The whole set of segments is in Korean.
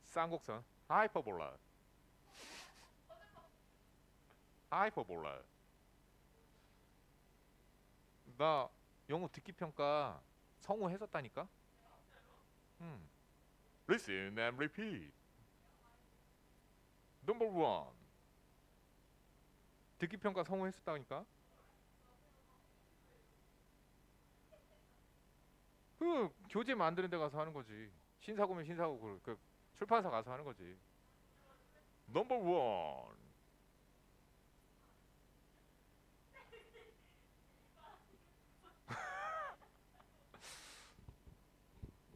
쌍곡선 하이퍼볼라. 하이퍼볼라. 나 영어 듣기 평가 성우 했었다니까. 음. Listen and repeat. Number one. 듣기 평가 성우 했었다니까. 그 교재 만드는 데 가서 하는 거지. 신사고면 신사고 그 출판사 가서 하는 거지. Number one.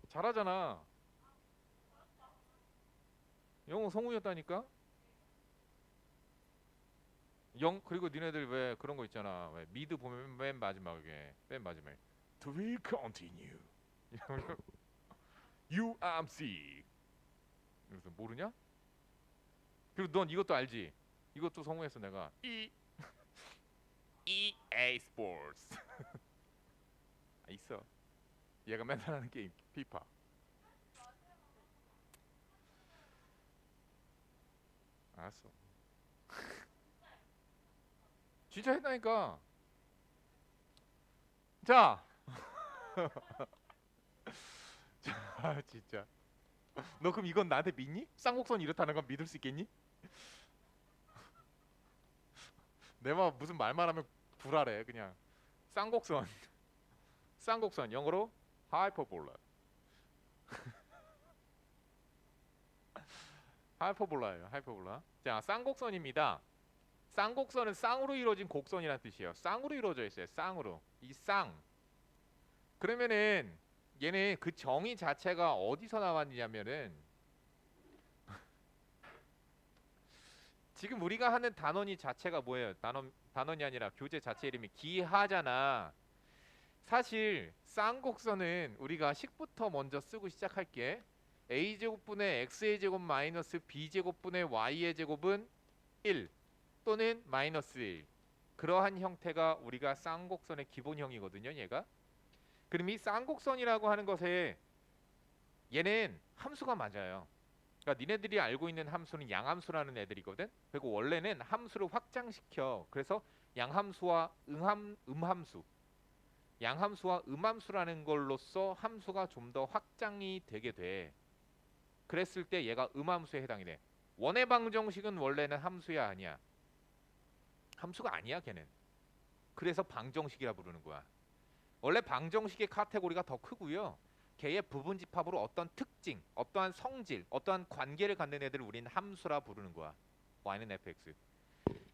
잘하잖아. 영어 성우였다니까. 영 그리고 니네들 왜 그런 거 있잖아. 왜 미드 보면 맨 마지막에 To be continue. UMC. 그래서 모르냐? 그리고 넌 이것도 알지? 이것도 성우했어 내가. EA Sports. 아, 있어. 얘가 맨날 하는 게임 피파. 알았어. 진짜 했다니까. 자, 아 진짜. 너 그럼 이건 나한테 믿니? 쌍곡선 이렇다는 건 믿을 수 있겠니? 내가 무슨 말만 하면 불알해 그냥. 쌍곡선, 쌍곡선 영어로 하이퍼볼라. 하이퍼볼라예요. 하이퍼볼라. 자, 쌍곡선입니다. 쌍곡선은 쌍으로 이루어진 곡선이라는 뜻이에요. 쌍으로 이루어져 있어요. 쌍으로. 이 쌍. 그러면은 얘는 그 정의 자체가 어디서 나왔냐면은 지금 우리가 하는 단원이 자체가 뭐예요? 단원이 아니라 교재 자체 이름이 기하잖아. 사실 쌍곡선은 우리가 식부터 먼저 쓰고 시작할게. a제곱분의 x의 제곱 마이너스 b제곱분의 y의 제곱은 1 또는 마이너스 1. 그러한 형태가 우리가 쌍곡선의 기본형이거든요. 얘가. 그럼 이 쌍곡선이라고 하는 것에 얘는 함수가 맞아요. 그러니까 니네들이 알고 있는 함수는 양함수라는 애들이거든. 그리고 원래는 함수를 확장시켜. 그래서 양함수와 음함수, 양함수와 음함수라는 걸로써 함수가 좀 더 확장이 되게 돼. 그랬을 때 얘가 음함수에 해당이 돼. 원의 방정식은 원래는 함수야 아니야? 함수가 아니야 걔는. 그래서 방정식이라 부르는 거야. 원래 방정식의 카테고리가 더 크고요. 걔의 부분집합으로 어떤 특징, 어떠한 성질, 어떠한 관계를 갖는 애들을 우리는 함수라 부르는 거야. y는 fx.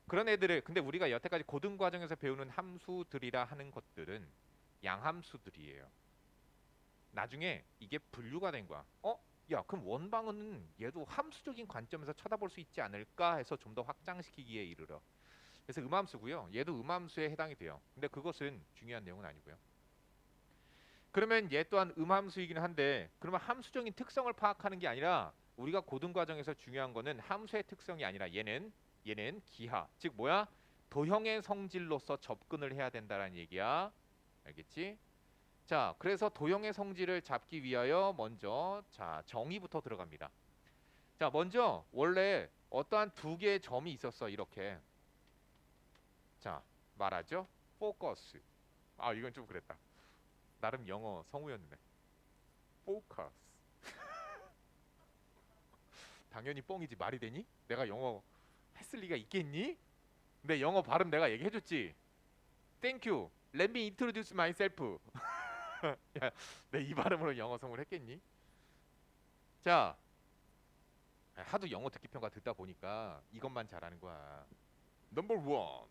그런 애들을 근데 우리가 여태까지 고등 과정에서 배우는 함수들이라 하는 것들은 양함수들이에요. 나중에 이게 분류가 된 거야. 야, 그럼 원방은 얘도 함수적인 관점에서 쳐다볼 수 있지 않을까 해서 좀 더 확장시키기에 이르러. 그래서 음함수고요. 얘도 음함수에 해당이 돼요. 근데 그것은 중요한 내용은 아니고요. 그러면 얘 또한 음함수이긴 한데 그러면 함수적인 특성을 파악하는 게 아니라 우리가 고등 과정에서 중요한 거는 함수의 특성이 아니라 얘는 기하. 즉 뭐야? 도형의 성질로서 접근을 해야 된다라는 얘기야. 알겠지? 자, 그래서 도형의 성질을 잡기 위하여 먼저 자, 정의부터 들어갑니다. 자, 먼저 원래 어떠한 두 개의 점이 있었어. 이렇게. 자, 말하죠. 포커스. 아, 이건 좀 그랬다. 나름 영어 성우였는데. 포커스. 당연히 뻥이지 말이 되니? 내가 영어 했을 리가 있겠니? 근데 영어 발음 내가 얘기해줬지. Thank you. Let me introduce myself. 야, 내 이 발음으로 영어 성우를 했겠니? 자, 하도 영어 듣기 평가 듣다 보니까 이것만 잘하는 거야. Number one,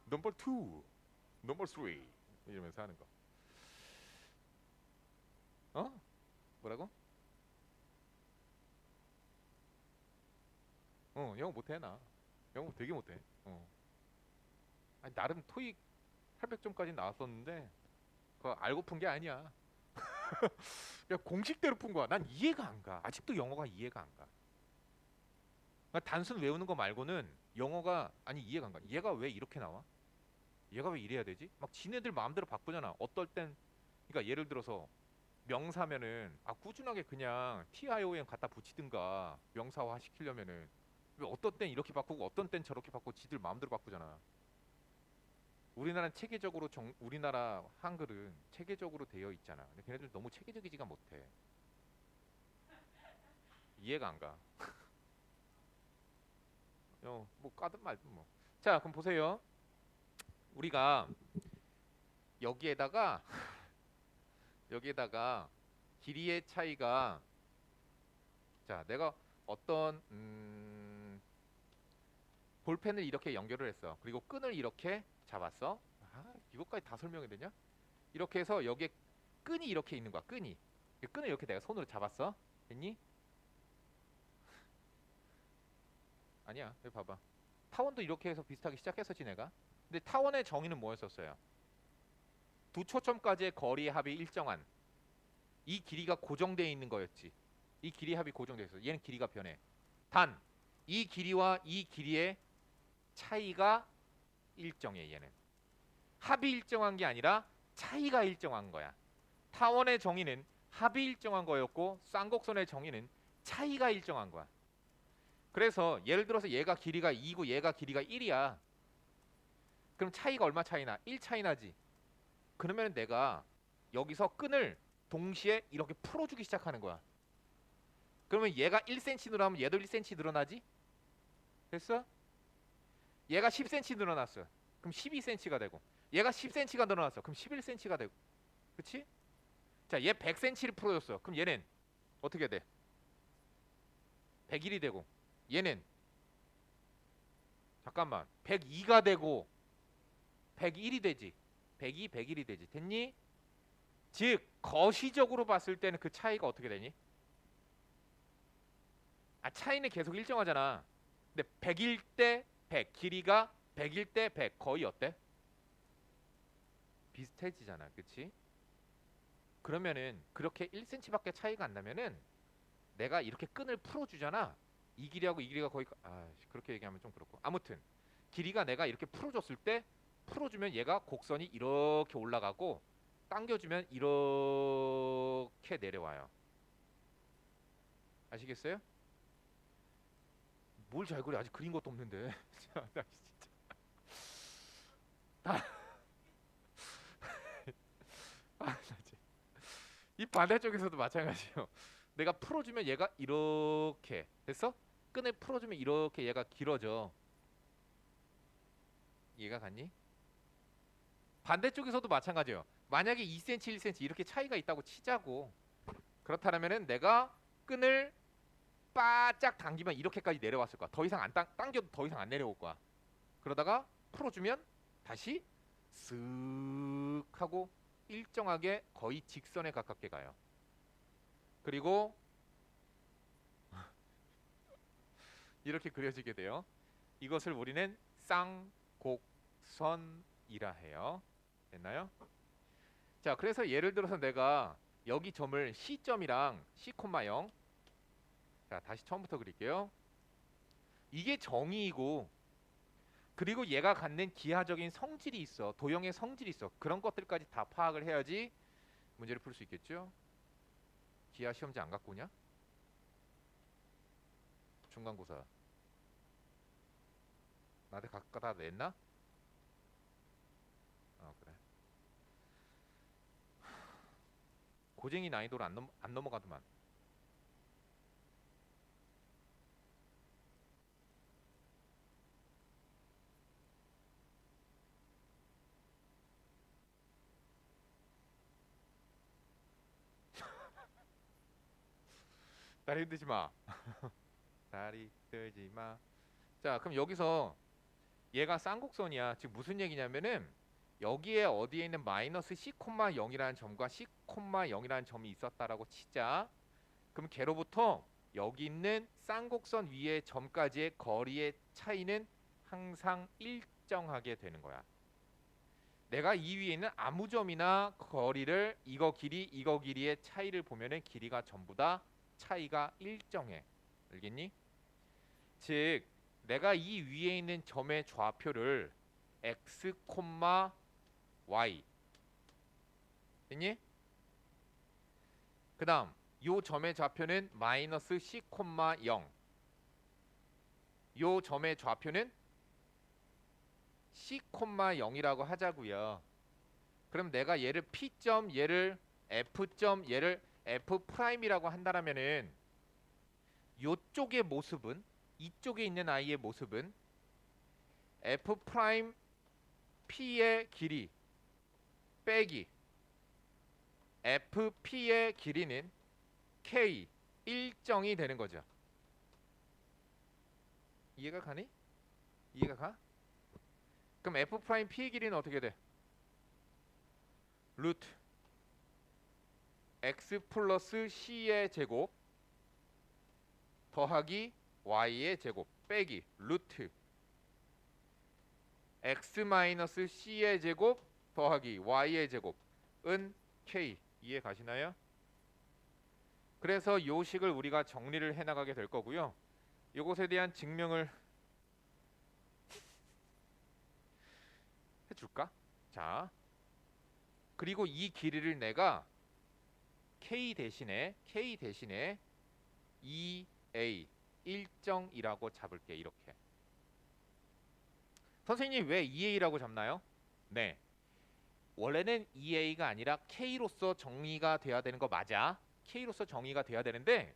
number two, number three 이러면서 하는 거. 어? 뭐라고? 영어 못해 나. 영어 되게 못해. 아니, 나름 토익 800점까지 나왔었는데 그거 알고 푼 게 아니야. 그냥 공식대로 푼 거야. 난 이해가 안 가. 아직도 영어가 이해가 안 가. 그러니까 단순 외우는 거 말고는 영어가 아니 이해가 안 가. 얘가 왜 이렇게 나와? 얘가 왜 이래야 되지? 막 지네들 마음대로 바꾸잖아. 어떨 땐 그러니까 예를 들어서 명사면은 꾸준하게 그냥 TION 갖다 붙이든가 명사화 시키려면은 왜 어떤 땐 이렇게 바꾸고 어떤 땐 저렇게 바꾸고 지들 마음대로 바꾸잖아. 우리나라는 체계적으로 우리나라 한글은 체계적으로 되어 있잖아. 근데 걔네들 너무 체계적이지가 못해. 이해가 안 가. 뭐 까든 말든 뭐. 자, 그럼 보세요. 우리가 여기에다가 여기에다가 길이의 차이가 자, 내가 어떤 볼펜을 이렇게 연결을 했어. 그리고 끈을 이렇게 잡았어. 이것까지 다 설명이 되냐? 이렇게 해서 여기에 끈이 이렇게 있는 거야. 끈이. 이 끈을 이렇게 내가 손으로 잡았어. 됐니? 아니야. 여기 봐봐. 타원도 이렇게 해서 비슷하게 시작했었지 내가. 근데 타원의 정의는 뭐였었어요? 두 초점까지의 거리의 합이 일정한 이 길이가 고정되어 있는 거였지. 이 길이 합이 고정되어 있어. 얘는 길이가 변해. 단 이 길이와 이 길이의 차이가 일정해. 얘는 합이 일정한 게 아니라 차이가 일정한 거야. 타원의 정의는 합이 일정한 거였고 쌍곡선의 정의는 차이가 일정한 거야. 그래서 예를 들어서 얘가 길이가 2고 얘가 길이가 1이야. 그럼 차이가 얼마 차이나? 1 차이 나지. 그러면 내가 여기서 끈을 동시에 이렇게 풀어주기 시작하는 거야. 그러면 얘가 1cm 늘어나면 얘도 1cm 늘어나지? 됐어? 얘가 10cm 늘어났어. 그럼 12cm가 되고 얘가 10cm가 늘어났어. 그럼 11cm가 되고 그치? 자, 얘 100cm를 풀어줬어. 그럼 얘는 어떻게 돼? 101이 되고 얘는 잠깐만 102가 되고 101이 되지. 102, 101이 되지. 됐니? 즉 거시적으로 봤을 때는 그 차이가 어떻게 되니? 차이는 계속 일정하잖아. 근데 100일 때 100, 길이가 100일 때 100 거의 어때? 비슷해지잖아. 그치? 그러면은 그렇게 1cm밖에 차이가 안 나면은 내가 이렇게 끈을 풀어주잖아. 이 길이하고 이 길이가 거의 그렇게 얘기하면 좀 그렇고 아무튼 길이가 내가 이렇게 풀어줬을 때 풀어주면 얘가 곡선이 이렇게 올라가고 당겨주면 이렇게 내려와요. 아시겠어요? 뭘 잘 그려? 아직 그린 것도 없는데. 나 진짜. 나 진짜. 이 반대쪽에서도 마찬가지예요. 내가 풀어주면 얘가 이렇게 됐어? 끈을 풀어주면 이렇게 얘가 길어져. 이해가 갔니? 반대쪽에서도 마찬가지예요. 만약에 2cm, 1cm 이렇게 차이가 있다고 치자고. 그렇다면은 내가 끈을 바짝 당기면 이렇게까지 내려왔을 거야. 더 이상 안 당겨도 더 이상 안 내려올 거야. 그러다가 풀어주면 다시 쓱 하고 일정하게 거의 직선에 가깝게 가요. 그리고 이렇게 그려지게 돼요. 이것을 우리는 쌍곡선이라 해요. 됐나요? 자, 그래서 예를 들어서 내가 여기 점을 C점이랑 C,0 자, 다시 처음부터 그릴게요. 이게 정의이고 그리고 얘가 갖는 기하적인 성질이 있어. 도형의 성질이 있어. 그런 것들까지 다 파악을 해야지 문제를 풀 수 있겠죠? 기하 시험지 안 갖고 오냐? 중간고사 나한테 갖다 냈나? 그래. 고쟁이 난이도로 안 넘어가더만. 다리 흔들지 마. 다리 흔들지 마. 자, 그럼 여기서 얘가 쌍곡선이야. 즉 무슨 얘기냐면은 여기에 어디에 있는 마이너스 C,0이라는 점과 C,0이라는 점이 있었다라고 치자. 그럼 걔로부터 여기 있는 쌍곡선 위의 점까지의 거리의 차이는 항상 일정하게 되는 거야. 내가 이 위에 있는 아무 점이나 거리를 이거 길이 이거 길이의 차이를 보면은 길이가 전부 다 차이가 일정해. 알겠니? 즉 내가 이 위에 있는 점의 좌표를 x, y 됐니? 그 다음 요 점의 좌표는 마이너스 c, 0. 요 점의 좌표는 c, 0이라고 하자고요. 그럼 내가 얘를 P점, 얘를 F점, 얘를 F'이라고 한다면은 요쪽의 모습은, 이쪽에 있는 아이의 모습은 F'P의 길이 빼기 FP의 길이는 K 일정이 되는 거죠. 이해가 가니? 이해가 가? 그럼 F'P의 길이는 어떻게 돼? 루트 X 플러스 C의 제곱 더하기 Y의 제곱 빼기 루트 X 마이너스 C의 제곱 더하기 Y의 제곱은 K. 이해 가시나요? 그래서 요 식을 우리가 정리를 해나가게 될 거고요. 요것에 대한 증명을 해줄까? 자, 그리고 이 길이를 내가 K 대신에 EA 일정이라고 잡을게. 이렇게. 선생님 왜 EA라고 잡나요? 네, 원래는 EA가 아니라 K로서 정의가 돼야 되는 거 맞아. K로서 정의가 돼야 되는데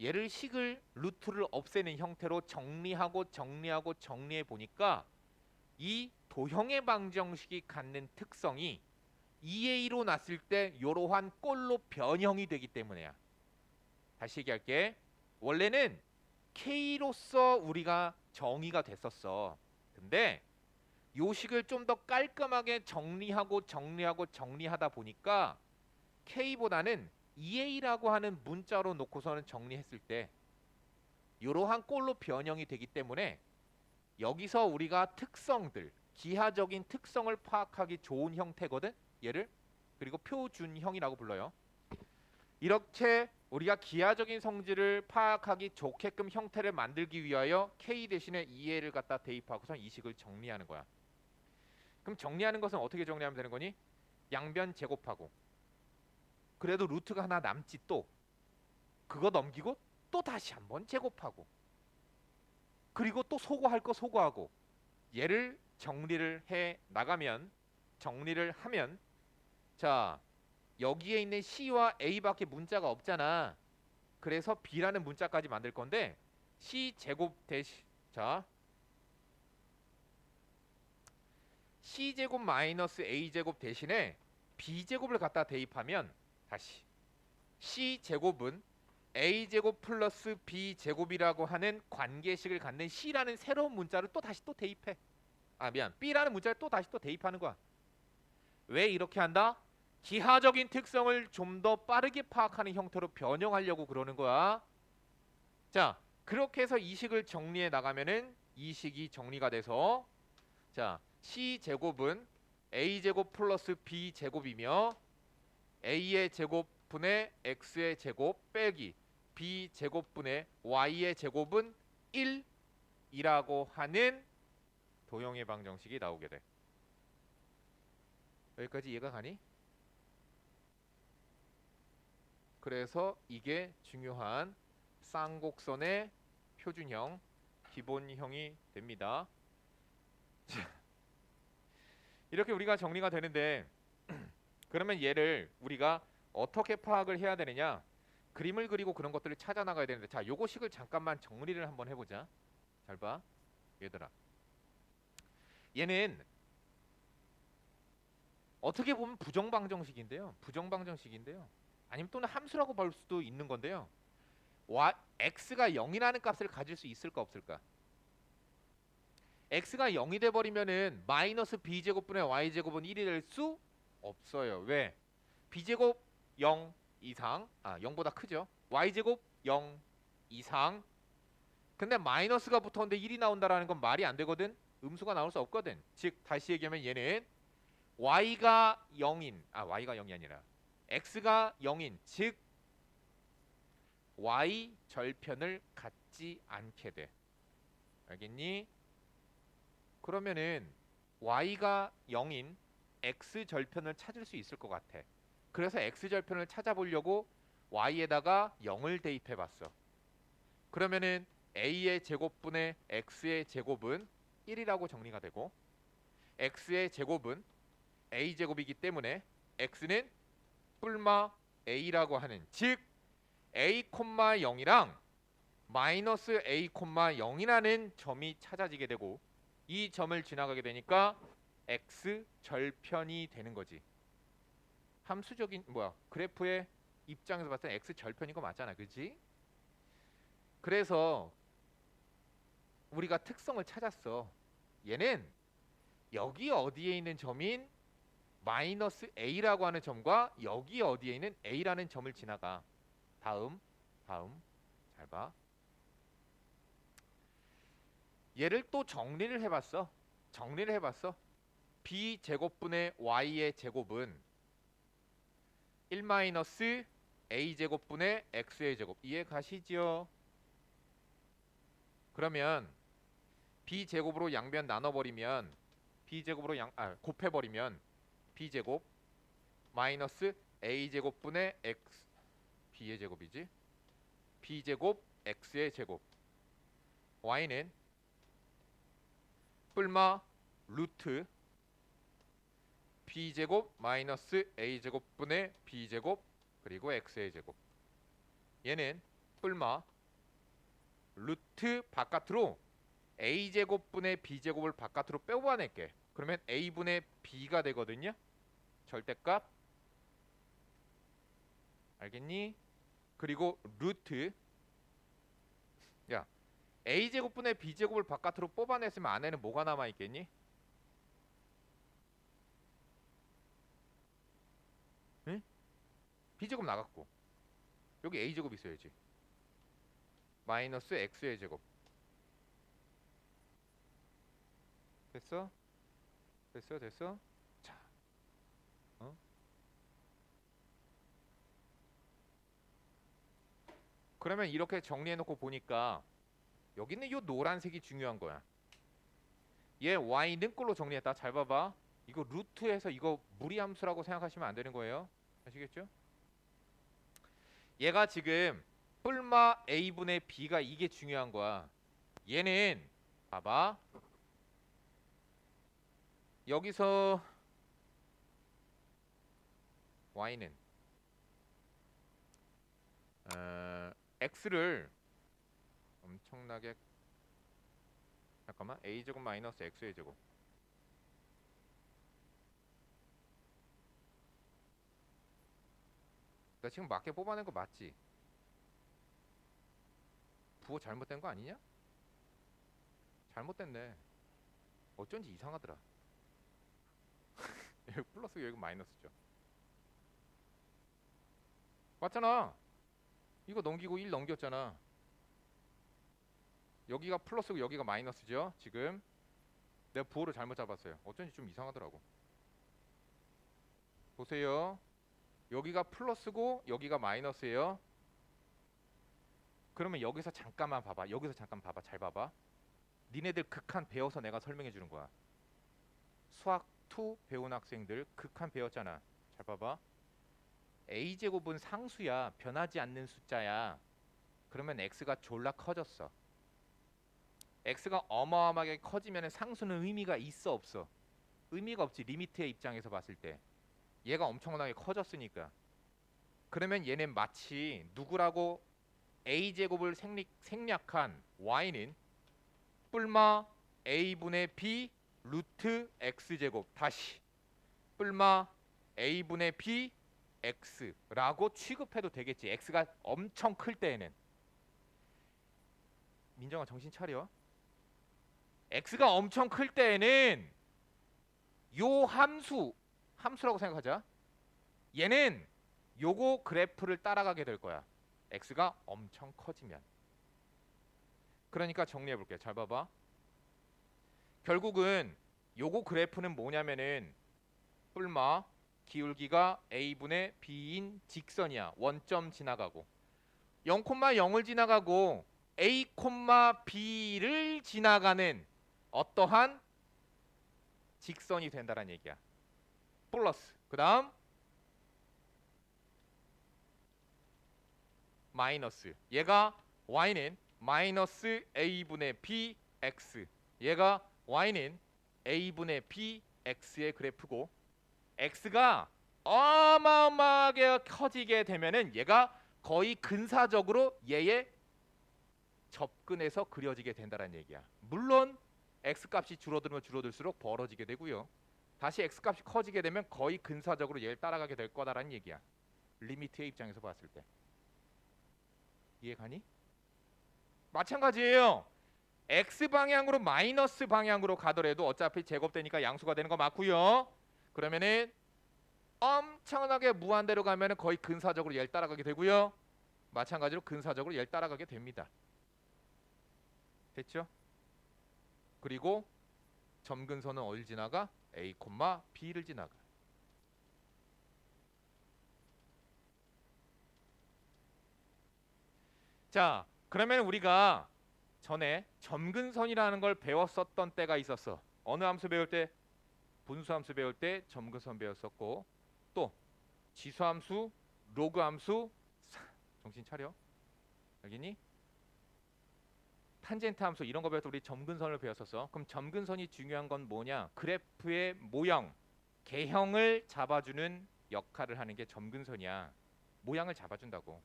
얘를 식을 루트를 없애는 형태로 정리해 보니까 이 도형의 방정식이 갖는 특성이 EA로 났을 때 이러한 꼴로 변형이 되기 때문이야. 다시 얘기할게. 원래는 K로서 우리가 정의가 됐었어. 근데 요식을 좀 더 깔끔하게 정리하다 보니까 K보다는 EA라고 하는 문자로 놓고서는 정리했을 때 이러한 꼴로 변형이 되기 때문에 여기서 우리가 특성들, 기하적인 특성을 파악하기 좋은 형태거든. 얘를 그리고 표준형이라고 불러요. 이렇게 우리가 기하적인 성질을 파악하기 좋게끔 형태를 만들기 위하여 K 대신에 EA를 갖다 대입하고서 이 식을 정리하는 거야. 그럼 정리하는 것은 어떻게 정리하면 되는 거니? 양변 제곱하고 그래도 루트가 하나 남지. 또 그거 넘기고 또 다시 한번 제곱하고 그리고 또 소거할 거 소거하고 얘를 정리를 하면 자, 여기에 있는 C와 A밖에 문자가 없잖아. 그래서 B라는 문자까지 만들 건데 C 제곱 대신 자 C 제곱 마이너스 A 제곱 대신에 B 제곱을 갖다 대입하면 다시 C 제곱은 A 제곱 플러스 B 제곱이라고 하는 관계식을 갖는 C라는 새로운 문자를 또 다시 또 대입해. B라는 문자를 또 다시 또 대입하는 거야. 왜 이렇게 한다? 기하적인 특성을 좀 더 빠르게 파악하는 형태로 변형하려고 그러는 거야. 자, 그렇게 해서 이 식을 정리해 나가면은 이 식이 정리가 돼서 자, C 제곱은 A 제곱 플러스 B 제곱이며 A의 제곱분의 X의 제곱 빼기 B 제곱분의 Y의 제곱은 1이라고 하는 도형의 방정식이 나오게 돼. 여기까지 이해가 가니? 그래서 이게 중요한 쌍곡선의 표준형, 기본형이 됩니다. 이렇게 우리가 정리가 되는데 그러면 얘를 우리가 어떻게 파악을 해야 되느냐? 그림을 그리고 그런 것들을 찾아 나가야 되는데 자, 요거 식을 잠깐만 정리를 한번 해보자. 잘 봐, 얘들아. 얘는 어떻게 보면 부정방정식인데요. 아니면 또는 함수라고 볼 수도 있는 건데요. x가 0이라는 값을 가질 수 있을까 없을까? x가 0이 돼 버리면은 마이너스 b제곱분의 y제곱은 1이 될 수 없어요. 왜? b제곱 0 이상 0보다 크죠. y제곱 0 이상. 근데 마이너스가 붙었는데 1이 나온다라는 건 말이 안 되거든. 음수가 나올 수 없거든. 즉 다시 얘기하면 얘는 y가 0이 아니라 x가 0인 즉 y 절편을 갖지 않게 돼. 알겠니? 그러면은 y가 0인 x 절편을 찾을 수 있을 것 같아. 그래서 x 절편을 찾아보려고 y에다가 0을 대입해 봤어. 그러면은 a의 제곱분의 x의 제곱은 1이라고 정리가 되고 x의 제곱은 a 제곱이기 때문에 x는 뿔마 a라고 하는, 즉 a, 0이랑 마이너스 a, 0이라는 점이 찾아지게 되고 이 점을 지나가게 되니까 x 절편이 되는 거지. 함수적인 그래프의 입장에서 봤을 때 x 절편인 거 맞잖아, 그렇지? 그래서 우리가 특성을 찾았어. 얘는 여기 어디에 있는 점인 마이너스 a라고 하는 점과 여기 어디에 있는 a라는 점을 지나가. 다음 잘 봐. 얘를 또 정리를 해봤어. b 제곱분의 y의 제곱은 1 마이너스 a 제곱분의 x의 제곱. 이해 가시죠? 그러면 b 제곱으로 양변 나눠버리면 b 제곱으로 곱해버리면 b 제곱 마이너스 a 제곱분의 x, b의 제곱이지. b 제곱 x의 제곱. y는 뿔마 루트 b 제곱 마이너스 a 제곱분의 b 제곱 그리고 x의 제곱. 얘는 뿔마 루트 바깥으로 a 제곱분의 b 제곱을 바깥으로 빼고낼게. 그러면 a분의 b가 되거든요. 절대값. 알겠니? 그리고 루트, 야, a 제곱분의 b 제곱을 바깥으로 뽑아냈으면 안에는 뭐가 남아 있겠니? 응? b 제곱 나갔고 여기 a 제곱 있어야지. 마이너스 x의 제곱. 됐어? 됐어? 자, 어? 그러면 이렇게 정리해놓고 보니까 여기는 이 노란색이 중요한 거야. 얘 y는 꼴로 정리했다. 잘 봐봐. 이거 루트에서 이거 무리함수라고 생각하시면 안 되는 거예요. 아시겠죠? 얘가 지금 뿔마 a분의 b가 이게 중요한 거야. 얘는 봐봐. 여기서 y는 x를 엄청나게, 잠깐만, a제곱 마이너스 x의 제곱. 나 지금 맞게 뽑아낸 거 맞지? 부호 잘못된 거 아니냐? 잘못됐네. 어쩐지 이상하더라. 여기 플러스 여기 마이너스죠. 맞잖아. 이거 넘기고 1 넘겼잖아. 여기가 플러스고 여기가 마이너스죠. 지금 내가 부호를 잘못 잡았어요. 어쩐지 좀 이상하더라고. 보세요. 여기가 플러스고 여기가 마이너스예요. 그러면 여기서 잠깐만 봐봐. 여기서 잠깐 봐봐. 잘 봐봐. 니네들 극한 배워서 내가 설명해 주는 거야. 수학 2 배운 학생들 극한 배웠잖아. 잘 봐봐. a제곱은 상수야. 변하지 않는 숫자야. 그러면 x가 졸라 커졌어. x가 어마어마하게 커지면 상수는 의미가 있어 없어? 의미가 없지. 리미트의 입장에서 봤을 때. 얘가 엄청나게 커졌으니까. 그러면 얘는 마치 누구라고? a제곱을 생략한 y는 뿔마 a분의 b 루트 x제곱. 다시 뿔마 a분의 b x라고 취급해도 되겠지. x가 엄청 클 때에는. 민정아 정신 차려. x가 엄청 클 때에는 요 함수라고 생각하자. 얘는 요거 그래프를 따라가게 될 거야. x가 엄청 커지면. 그러니까 정리해 볼게. 잘 봐봐. 결국은 요거 그래프는 뭐냐면은 뿔마 기울기가 a분의 b인 직선이야. 원점 지나가고 0,0을 지나가고 a, b를 지나가는 어떠한 직선이 된다는 얘기야. 플러스 그 다음 마이너스 얘가 y는 마이너스 a분의 bx 얘가 y는 a분의 bx의 그래프고 x가 어마어마하게 커지게 되면은 얘가 거의 근사적으로 얘의 접근해서 그려지게 된다는 얘기야. 물론 x 값이 줄어들면 줄어들수록 벌어지게 되고요. 다시 x 값이 커지게 되면 거의 근사적으로 얘를 따라가게 될 거다라는 얘기야. 리미트의 입장에서 봤을 때. 이해가니? 마찬가지예요. x 방향으로 마이너스 방향으로 가더라도 어차피 제곱되니까 양수가 되는 거 맞고요. 그러면은 엄청나게 무한대로 가면은 거의 근사적으로 얘를 따라가게 되고요. 마찬가지로 근사적으로 얘를 따라가게 됩니다. 됐죠? 그리고 점근선은 어딜 지나가? A, B를 지나가. 자, 그러면 우리가 전에 점근선이라는 걸 배웠었던 때가 있었어. 어느 함수 배울 때? 분수함수 배울 때 점근선 배웠었고 또 지수함수, 로그함수 정신 차려. 알겠니? 탄젠트 함수 이런 거 배울 때 우리 점근선을 배웠었어. 그럼 점근선이 중요한 건 뭐냐? 그래프의 모형, 개형을 잡아주는 역할을 하는 게 점근선이야. 모양을 잡아준다고.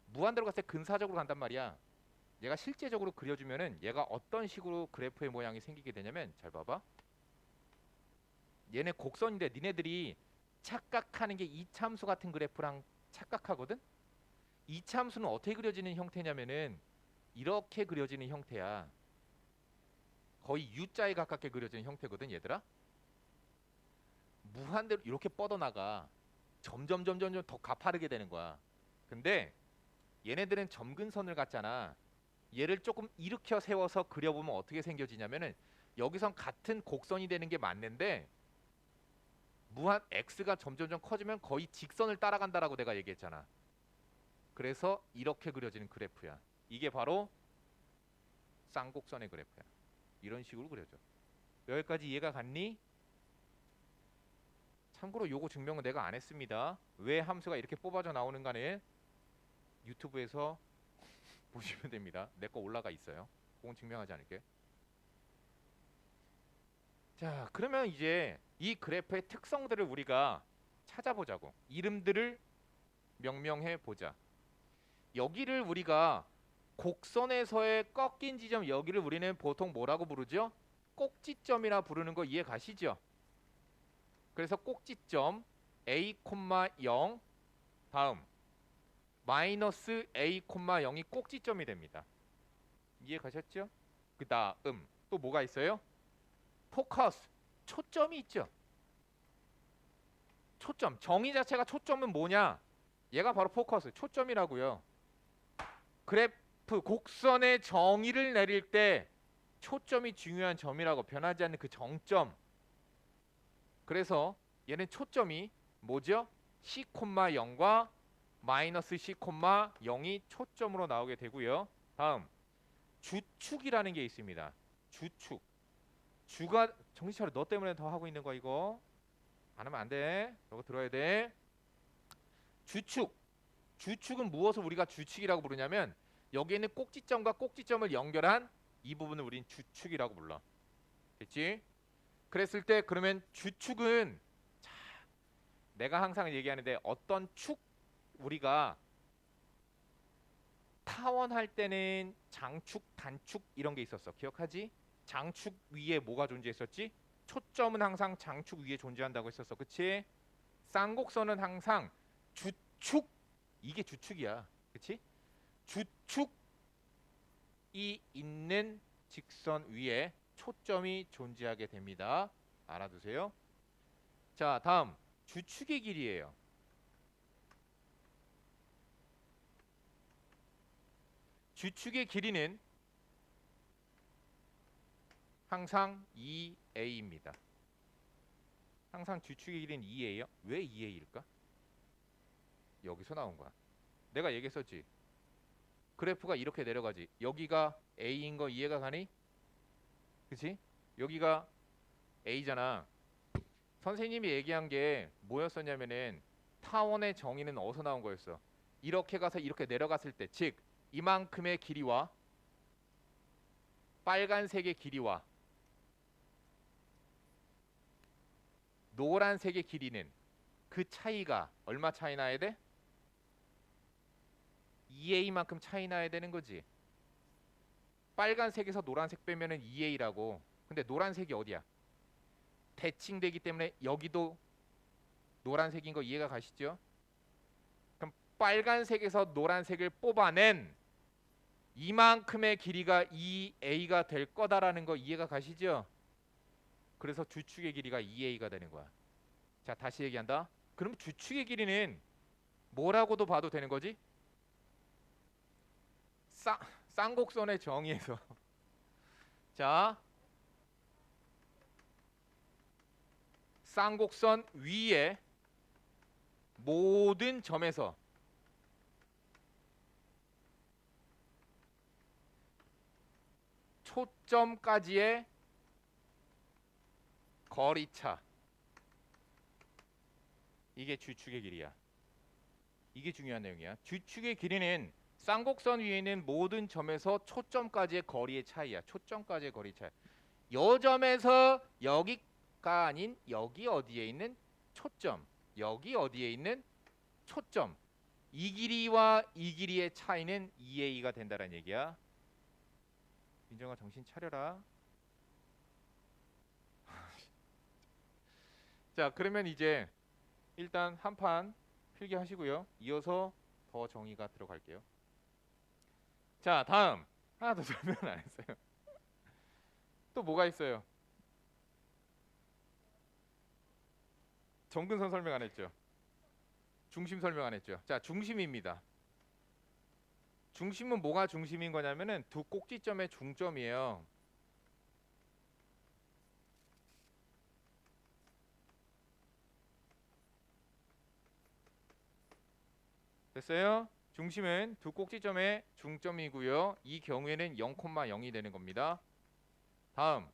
무한대로 갔을 때 근사적으로 간단 말이야. 얘가 실제적으로 그려주면은 얘가 어떤 식으로 그래프의 모양이 생기게 되냐면 잘 봐봐. 얘네 곡선인데 니네들이 착각하는 게 이차함수 같은 그래프랑 착각하거든? 이차함수는 어떻게 그려지는 형태냐면은 이렇게 그려지는 형태야. 거의 U자에 가깝게 그려지는 형태거든 얘들아. 무한대로 이렇게 뻗어나가. 점점 더 가파르게 되는 거야. 근데 얘네들은 점근선을 갖잖아. 얘를 조금 일으켜 세워서 그려보면 어떻게 생겨지냐면은 여기선 같은 곡선이 되는 게 맞는데 무한 x가 점점 커지면 거의 직선을 따라간다라고 내가 얘기했잖아. 그래서 이렇게 그려지는 그래프야. 이게 바로 쌍곡선의 그래프야. 이런 식으로 그려져. 여기까지 이해가 갔니? 참고로 요거 증명은 내가 안 했습니다. 왜 함수가 이렇게 뽑아져 나오는가는 유튜브에서 보시면 됩니다. 내 거 올라가 있어요. 그건 증명하지 않을게. 자, 그러면 이제 이 그래프의 특성들을 우리가 찾아보자고. 이름들을 명명해 보자. 여기를 우리가 곡선에서의 꺾인 지점, 여기를 우리는 보통 뭐라고 부르죠? 꼭지점이라 부르는 거 이해 가시죠? 그래서 꼭지점 A, 0 다음 마이너스 A, 0이 꼭지점이 됩니다. 이해 가셨죠? 그 다음 또 뭐가 있어요? 포커스, 초점이 있죠. 초점, 정의 자체가 초점은 뭐냐? 얘가 바로 포커스, 초점이라고요. 그래프 곡선의 정의를 내릴 때 초점이 중요한 점이라고. 변하지 않는 그 정점. 그래서 얘는 초점이 뭐죠? C,0과 마이너스 C,0이 초점으로 나오게 되고요. 다음 주축이라는 게 있습니다. 주축. 주가 정신 차려. 너 때문에 더 하고 있는 거 이거. 안 하면 안 돼. 이거 들어야 돼. 주축. 주축은 무엇을 우리가 주축이라고 부르냐면 여기에 있는 꼭지점과 꼭지점을 연결한 이 부분을 우린 주축이라고 불러. 됐지? 그랬을 때 그러면 주축은 자, 내가 항상 얘기하는데 어떤 축 우리가 타원할 때는 장축, 단축 이런 게 있었어. 기억하지? 장축 위에 뭐가 존재했었지? 초점은 항상 장축 위에 존재한다고 했었어. 그치? 쌍곡선은 항상 주축, 이게 주축이야. 그치? 주축이 있는 직선 위에 초점이 존재하게 됩니다. 알아두세요. 자, 다음 주축의 길이에요. 주축의 길이는 항상 2a입니다. 항상 주축의 길이는 2a예요. 왜 2a일까? 여기서 나온 거야. 내가 얘기했었지. 그래프가 이렇게 내려가지. 여기가 a인 거 이해가 가니? 그치? 여기가 a잖아. 선생님이 얘기한 게 뭐였었냐면은 타원의 정의는 어디서 나온 거였어? 이렇게 가서 이렇게 내려갔을 때, 즉 이만큼의 길이와 빨간색의 길이와 노란색의 길이는 그 차이가 얼마 차이 나야 돼? 2a만큼 차이 나야 되는 거지. 빨간색에서 노란색 빼면은 2a라고. 근데 노란색이 어디야? 대칭되기 때문에 여기도 노란색인 거 이해가 가시죠? 그럼 빨간색에서 노란색을 뽑아낸 이만큼의 길이가 2a가 될 거다라는 거 이해가 가시죠? 그래서 주축의 길이가 2a가 되는 거야. 자, 다시 얘기한다. 그럼 주축의 길이는 뭐라고도 봐도 되는 거지? 쌍곡선의 정의에서 자, 쌍곡선 위에 모든 점에서 초점까지의 거리차, 이게 주축의 길이야. 이게 중요한 내용이야. 주축의 길이는 쌍곡선 위에 있는 모든 점에서 초점까지의 거리의 차이야. 초점까지의 거리 차이. 요 점에서 여기가 아닌 여기 어디에 있는 초점, 여기 어디에 있는 초점, 이 길이와 이 길이의 차이는 2a가 된다는 얘기야. 민정아, 정신 차려라. 자, 그러면 이제 일단 한 판 필기하시고요. 이어서 더 정의가 들어갈게요. 자, 다음 하나 더 설명 안 했어요. 또 뭐가 있어요? 점근선 설명 안 했죠? 중심 설명 안 했죠? 자, 중심입니다. 중심은 뭐가 중심인 거냐면은 두 꼭지점의 중점이에요. 됐어요? 중심은 두 꼭지점의 중점이고요. 이 경우에는 0,0이 되는 겁니다. 다음.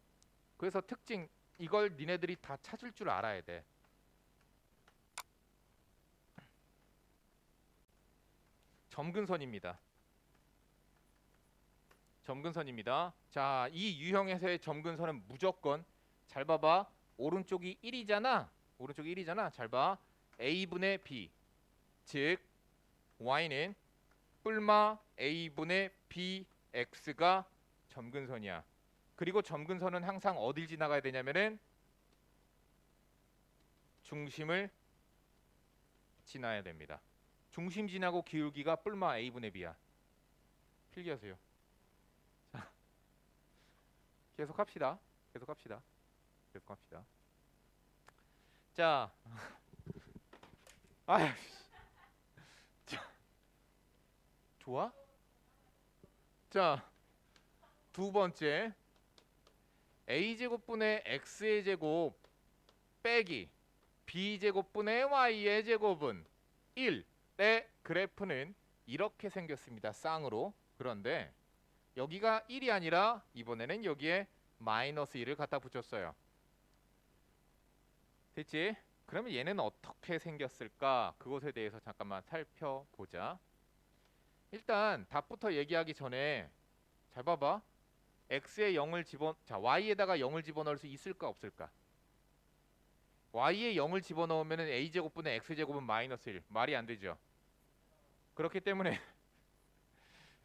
그래서 특징, 이걸 니네들이 다 찾을 줄 알아야 돼. 점근선입니다. 점근선입니다. 자, 이 유형에서의 점근선은 무조건 잘 봐봐. 오른쪽이 1이잖아. 오른쪽이 1이잖아. 잘 봐. a분의 b. 즉 y는 뿔마 a분의 bx가 점근선이야. 그리고 점근선은 항상 어딜 지나가야 되냐면은 중심을 지나야 됩니다. 중심 지나고 기울기가 뿔마 a분의 b야. 필기하세요. 자, 계속 합시다. 계속 합시다. 계속 합시다. 자, 아휴, 자, 좋아? 자, 두 번째, a제곱분의 x의 제곱 빼기 b제곱분의 y의 제곱은 1의 그래프는 이렇게 생겼습니다. 쌍으로. 그런데 여기가 1이 아니라 이번에는 여기에 마이너스 1을 갖다 붙였어요. 됐지? 그러면 얘는 어떻게 생겼을까? 그것에 대해서 잠깐만 살펴보자. 일단 답부터 얘기하기 전에 잘 봐봐. x에 0을 자, y에다가 0을 집어넣을 수 있을까 없을까? y에 0을 집어넣으면 a제곱분의 x제곱은 마이너스 1. 말이 안 되죠. 그렇기 때문에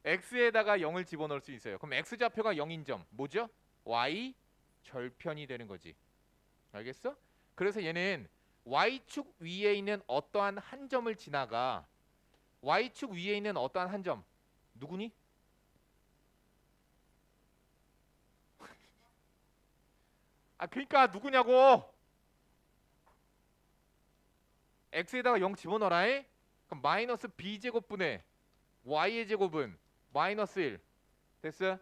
x에다가 0을 집어넣을 수 있어요. 그럼 x좌표가 0인 점 뭐죠? y 절편이 되는 거지. 알겠어? 그래서 얘는 y축 위에 있는 어떠한 한 점을 지나가. y축 위에 있는 어떠한 한 점 누구니? 아, 그러니까 누구냐고. x에다가 0 집어넣어라. 그럼 마이너스 b제곱분의 y의 제곱은 마이너스 1. 됐어?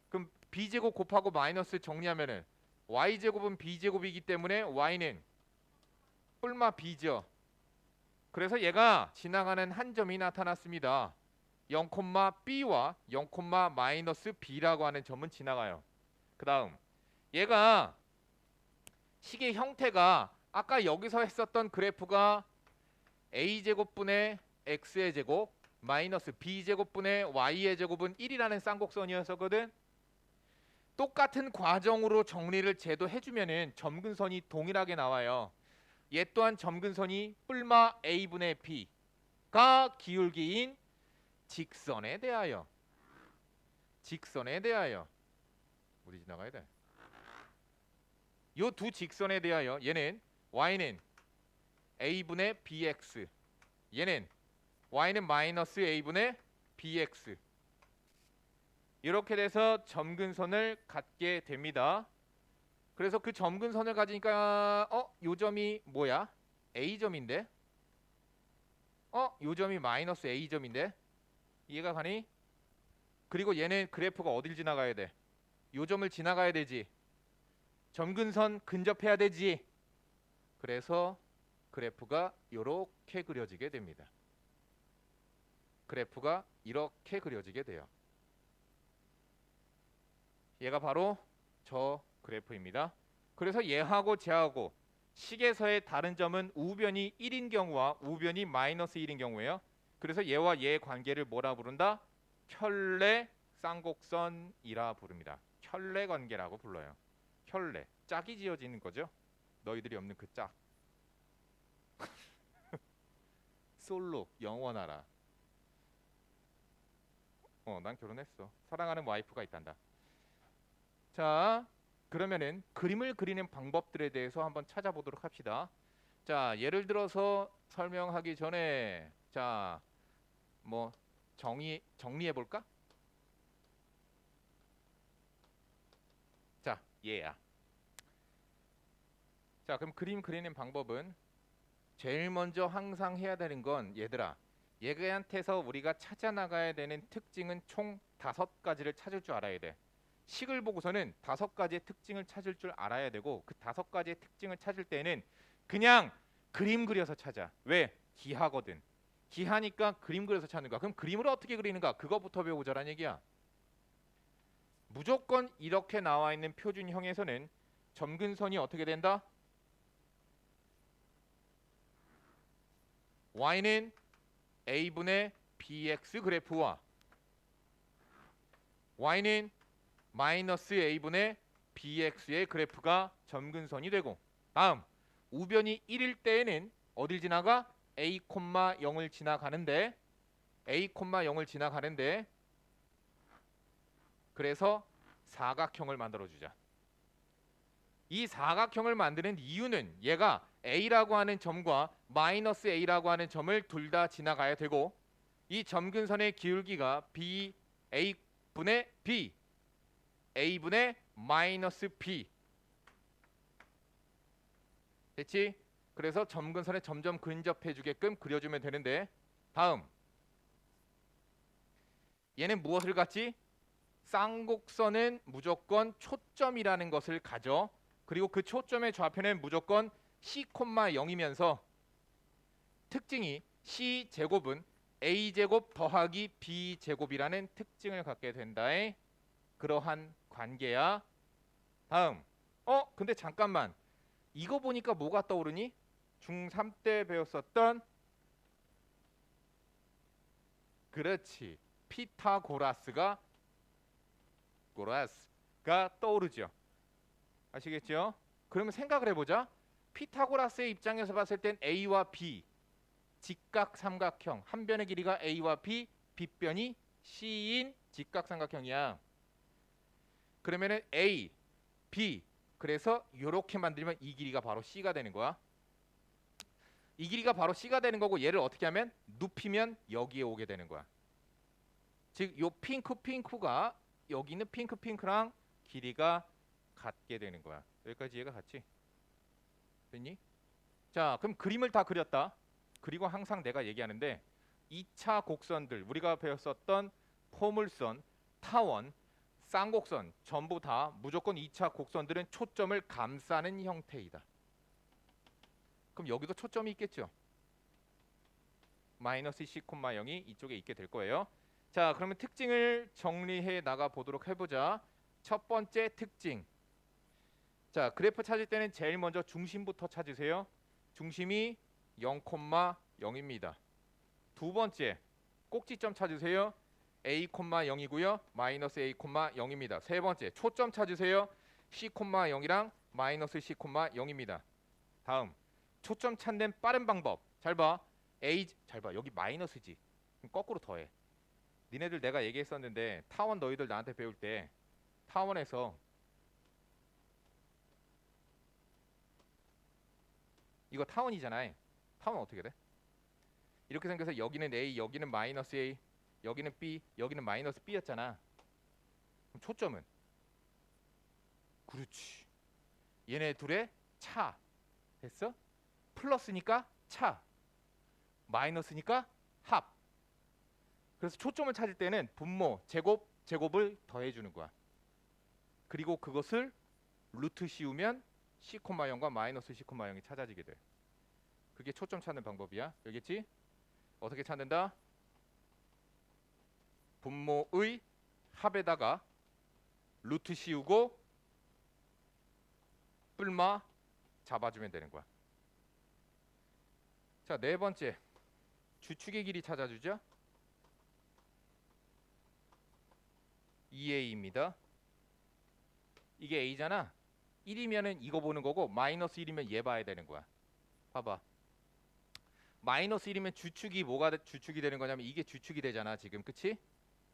그럼 b제곱 곱하고 마이너스 정리하면은 y제곱은 b제곱이기 때문에 y는 뿔마 b죠. 그래서 얘가 지나가는 한 점이 나타났습니다. 0,b와 0,-b라고 하는 점은 지나가요. 그 다음 얘가 식의 형태가 아까 여기서 했었던 그래프가 a제곱분의 x의 제곱 마이너스 b제곱분의 y의 제곱은 1이라는 쌍곡선이었거든. 똑같은 과정으로 정리를 제도해주면은 점근선이 동일하게 나와요. 얘 또한 점근선이 뿔마 a분의 b가 기울기인 직선에 대하여 어디 지나가야 돼? 요 두 직선에 대하여 얘는 y는 a분의 bx, 얘는 y는 마이너스 a분의 bx, 이렇게 돼서 점근선을 갖게 됩니다. 그래서 그 점근선을 가지니까 요 점이 뭐야? a점인데? 요 점이 마이너스 a점인데? 이해가 가니? 그리고 얘는 그래프가 어딜 지나가야 돼? 요 점을 지나가야 되지. 점근선 근접해야 되지. 그래서 그래프가 이렇게 그려지게 됩니다. 그래프가 이렇게 그려지게 돼요. 얘가 바로 저 그래프입니다. 그래서 얘하고 쟤하고 식에서의 다른 점은 우변이 1인 경우와 우변이 마이너스 1인 경우예요. 그래서 얘와 얘의 관계를 뭐라 부른다? 켤레 쌍곡선이라 부릅니다. 켤레 관계라고 불러요. 켤레, 짝이 지어지는 거죠. 너희들이 없는 그 짝. 솔로 영원하라. 난 결혼했어. 사랑하는 와이프가 있단다. 자, 그러면은 그림을 그리는 방법들에 대해서 한번 찾아보도록 합시다. 자, 예를 들어서 설명하기 전에 자, 뭐 정리해 볼까? 자, 얘야. 자, 그럼 그림 그리는 방법은 제일 먼저 항상 해야 되는 건 얘들아, 얘한테서 우리가 찾아 나가야 되는 특징은 총 5가지를 찾을 줄 알아야 돼. 식을 보고서는 5가지의 특징을 찾을 줄 알아야 되고, 그 5가지의 특징을 찾을 때는 그냥 그림 그려서 찾아. 왜? 기하거든. 기하니까 그림 그려서 찾는 거야. 그럼 그림을 어떻게 그리는가? 그거부터 배우자란 얘기야. 무조건 이렇게 나와 있는 표준형에서는 점근선이 어떻게 된다? y는 a분의 bx 그래프와 y는 마이너스 a분의 bx의 그래프가 점근선이 되고, 다음 우변이 1일 때에는 어딜 지나가? a, 0을 지나가는데 그래서 사각형을 만들어주자. 이 사각형을 만드는 이유는 얘가 a라고 하는 점과 마이너스 a라고 하는 점을 둘 다 지나가야 되고, 이 점근선의 기울기가 b a분의 b a분의 마이너스 b 됐지? 그래서 점근선에 점점 근접해 주게끔 그려주면 되는데, 다음 얘는 무엇을 갖지? 쌍곡선은 무조건 초점이라는 것을 가져. 그리고 그 초점의 좌표는 무조건 c,0이면서 특징이 c제곱은 a제곱 더하기 b제곱이라는 특징을 갖게 된다의 그러한 관계야. 다음 근데 잠깐만, 이거 보니까 뭐가 떠오르니? 중3 때 배웠었던, 그렇지, 피타고라스가 떠오르죠. 아시겠죠? 그러면 생각을 해보자. 피타고라스의 입장에서 봤을 땐 A와 B 직각삼각형, 한 변의 길이가 A와 B, 빗변이 C인 직각삼각형이야. 그러면은 A, B, 그래서 이렇게 만들면 이 길이가 바로 C가 되는 거야. 이 길이가 바로 C가 되는 거고, 얘를 어떻게 하면 눕히면 여기에 오게 되는 거야. 즉 요 핑크가 여기 있는 핑크랑 길이가 같게 되는 거야. 여기까지 이해가 갔지? 됐니? 자, 그럼 그림을 다 그렸다. 그리고 항상 내가 얘기하는데 2차 곡선들, 우리가 배웠었던 포물선, 타원, 쌍곡선 전부 다 무조건 2차 곡선들은 초점을 감싸는 형태이다. 그럼 여기도 초점이 있겠죠? 마이너스 c, 0이 이쪽에 있게 될 거예요. 자, 그러면 특징을 정리해 나가 보도록 해보자. 첫 번째 특징. 자, 그래프 찾을 때는 제일 먼저 중심부터 찾으세요. 중심이 0,0입니다. 두 번째 꼭지점 찾으세요. A, 0이고요. 마이너스 A, 0입니다. 세 번째 초점 찾으세요. C, 0이랑 마이너스 C, 0입니다. 다음 초점 찾는 빠른 방법. 잘 봐. A 잘 봐. 여기 마이너스지. 그럼 거꾸로 더해. 니네들 내가 얘기했었는데 타원 너희들 나한테 배울 때 타원에서 이거 타원이잖아요. 타원 어떻게 돼? 이렇게 생겨서 여기는 A, 여기는 마이너스 A, 여기는 B, 여기는 마이너스 B였잖아. 그럼 초점은? 그렇지. 얘네 둘의 차. 됐어? 플러스니까 차. 마이너스니까 합. 그래서 초점을 찾을 때는 분모, 제곱, 제곱을 더해주는 거야. 그리고 그것을 루트 씌우면 C, 0과 마이너스 C, 0이 찾아지게 돼. 그게 초점 찾는 방법이야. 알겠지? 어떻게 찾는다? 분모의 합에다가 루트 씌우고 뿔마 잡아주면 되는 거야. 자, 네 번째 주축의 길이 찾아주죠. 2a입니다. 이게 a잖아. 1이면은 이거 보는 거고 마이너스 1이면 얘 봐야 되는 거야. 봐봐. 마이너스 1이면 주축이 뭐가 주축이 되는 거냐면 이게 주축이 되잖아 지금. 그치?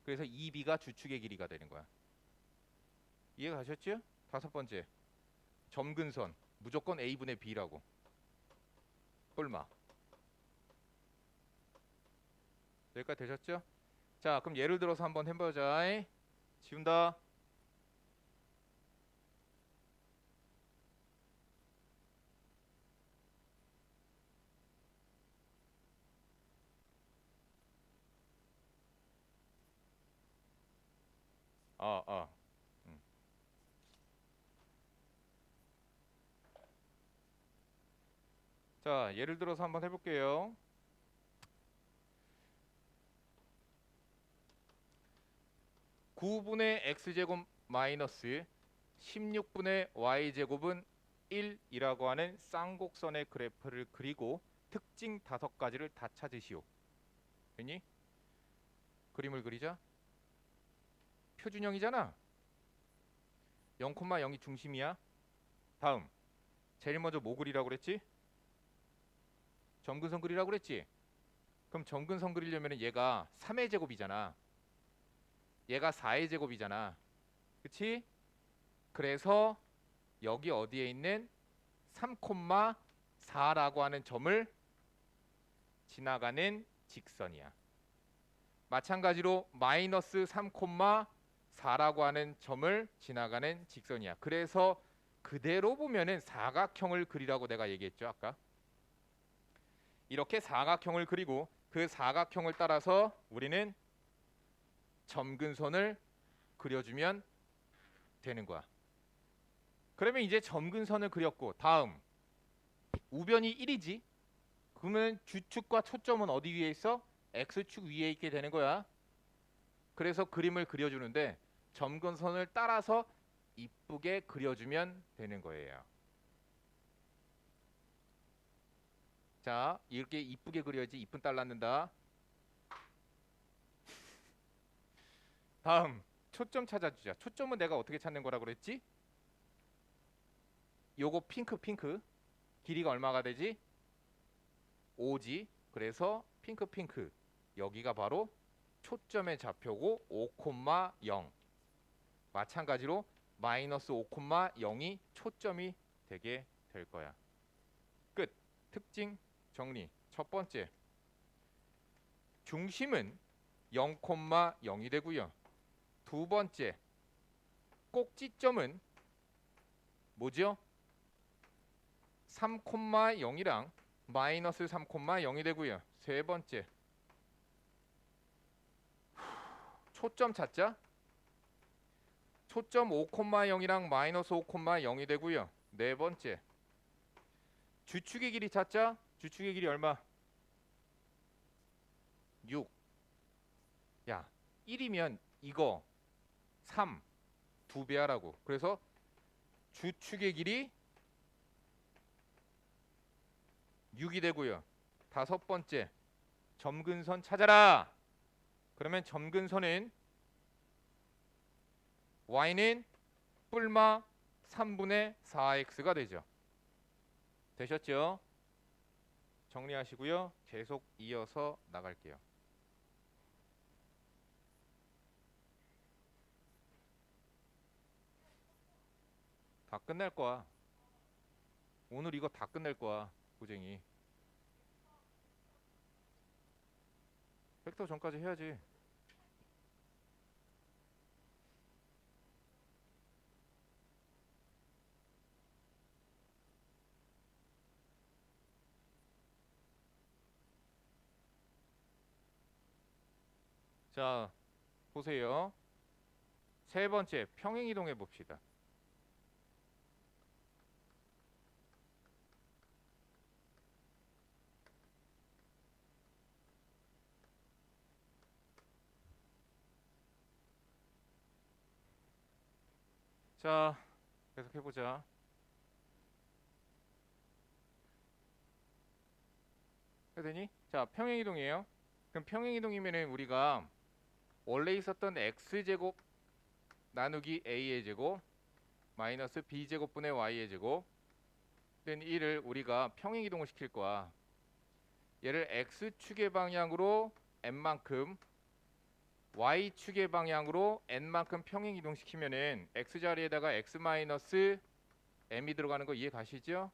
그래서 2b가 주축의 길이가 되는 거야. 이해가 가셨죠? 다섯 번째 점근선 무조건 a분의 b라고. 뿔마. 여기까지 되셨죠? 자, 그럼 예를 들어서 한번 해보자. 지운다. 어, 어. 음. 자, 예를 들어서 한번 해볼게요. (9분의 x제곱 마이너스 16분의 y제곱은 1이라고 하는 쌍곡선의 그래프를 그리고 특징 5가지를 다 찾으시오. 됐니? 그림을 그리자. 표준형이잖아. 0,0이 중심이야. 다음 제일 먼저 뭐 그리라고 그랬지? 점근선 그리라고 그랬지? 그럼 점근선 그리려면 얘가 3의 제곱이잖아. 얘가 4의 제곱이잖아. 그치? 그래서 여기 어디에 있는 3,4라고 하는 점을 지나가는 직선이야. 마찬가지로 마이너스 3,4라고 하는 점을 지나가는 직선이야. 그래서 그대로 보면은 사각형을 그리라고 내가 얘기했죠 아까. 이렇게 사각형을 그리고 그 사각형을 따라서 우리는 점근선을 그려주면 되는 거야. 그러면 이제 점근선을 그렸고 다음 우변이 1이지. 그러면 주축과 초점은 어디 위에 있어? X축 위에 있게 되는 거야. 그래서 그림을 그려주는데 점근선을 따라서 이쁘게 그려주면 되는 거예요. 자, 이렇게 이쁘게 그려야지 이쁜 딸 낳는다. 다음 초점 찾아주자. 초점은 내가 어떻게 찾는 거라 그랬지? 요거 핑크 길이가 얼마가 되지? 5지. 그래서 핑크 여기가 바로 초점의 좌표고 5,0. 마찬가지로 마이너스 5,0이 초점이 되게 될 거야. 끝. 특징 정리. 첫 번째 중심은 0,0이 되고요. 두 번째 꼭지점은 뭐죠? 3,0이랑 마이너스 3,0이 되고요. 세 번째 초점 찾자. 초점 5,0이랑 마이너스 5,0이 되고요. 네 번째 주축의 길이 찾자. 주축의 길이 얼마? 6. 야 1이면 이거 3 2배 하라고. 그래서 주축의 길이 6이 되고요. 다섯 번째 점근선 찾아라. 그러면 점근선은 y는 뿔마 3분의 4x가 되죠. 되셨죠? 정리하시고요. 계속 이어서 나갈게요. 다 끝날 거야. 오늘 이거 다 끝낼 거야. 고쟁이. 벡터 전까지 해야지. 자, 보세요. 세 번째, 평행이동해 봅시다. 자, 계속 해보자. 되니? 자, 평행이동이에요. 그럼 평행이동이면은 우리가 원래 있었던 x제곱 나누기 a의 제곱 마이너스 b제곱분의 y의 제곱 된 1을 우리가 평행이동을 시킬 거야. 얘를 x축의 방향으로 n만큼 y축의 방향으로 n만큼 평행이동시키면은 x자리에다가 x 마이너스 m이 들어가는 거 이해 가시죠?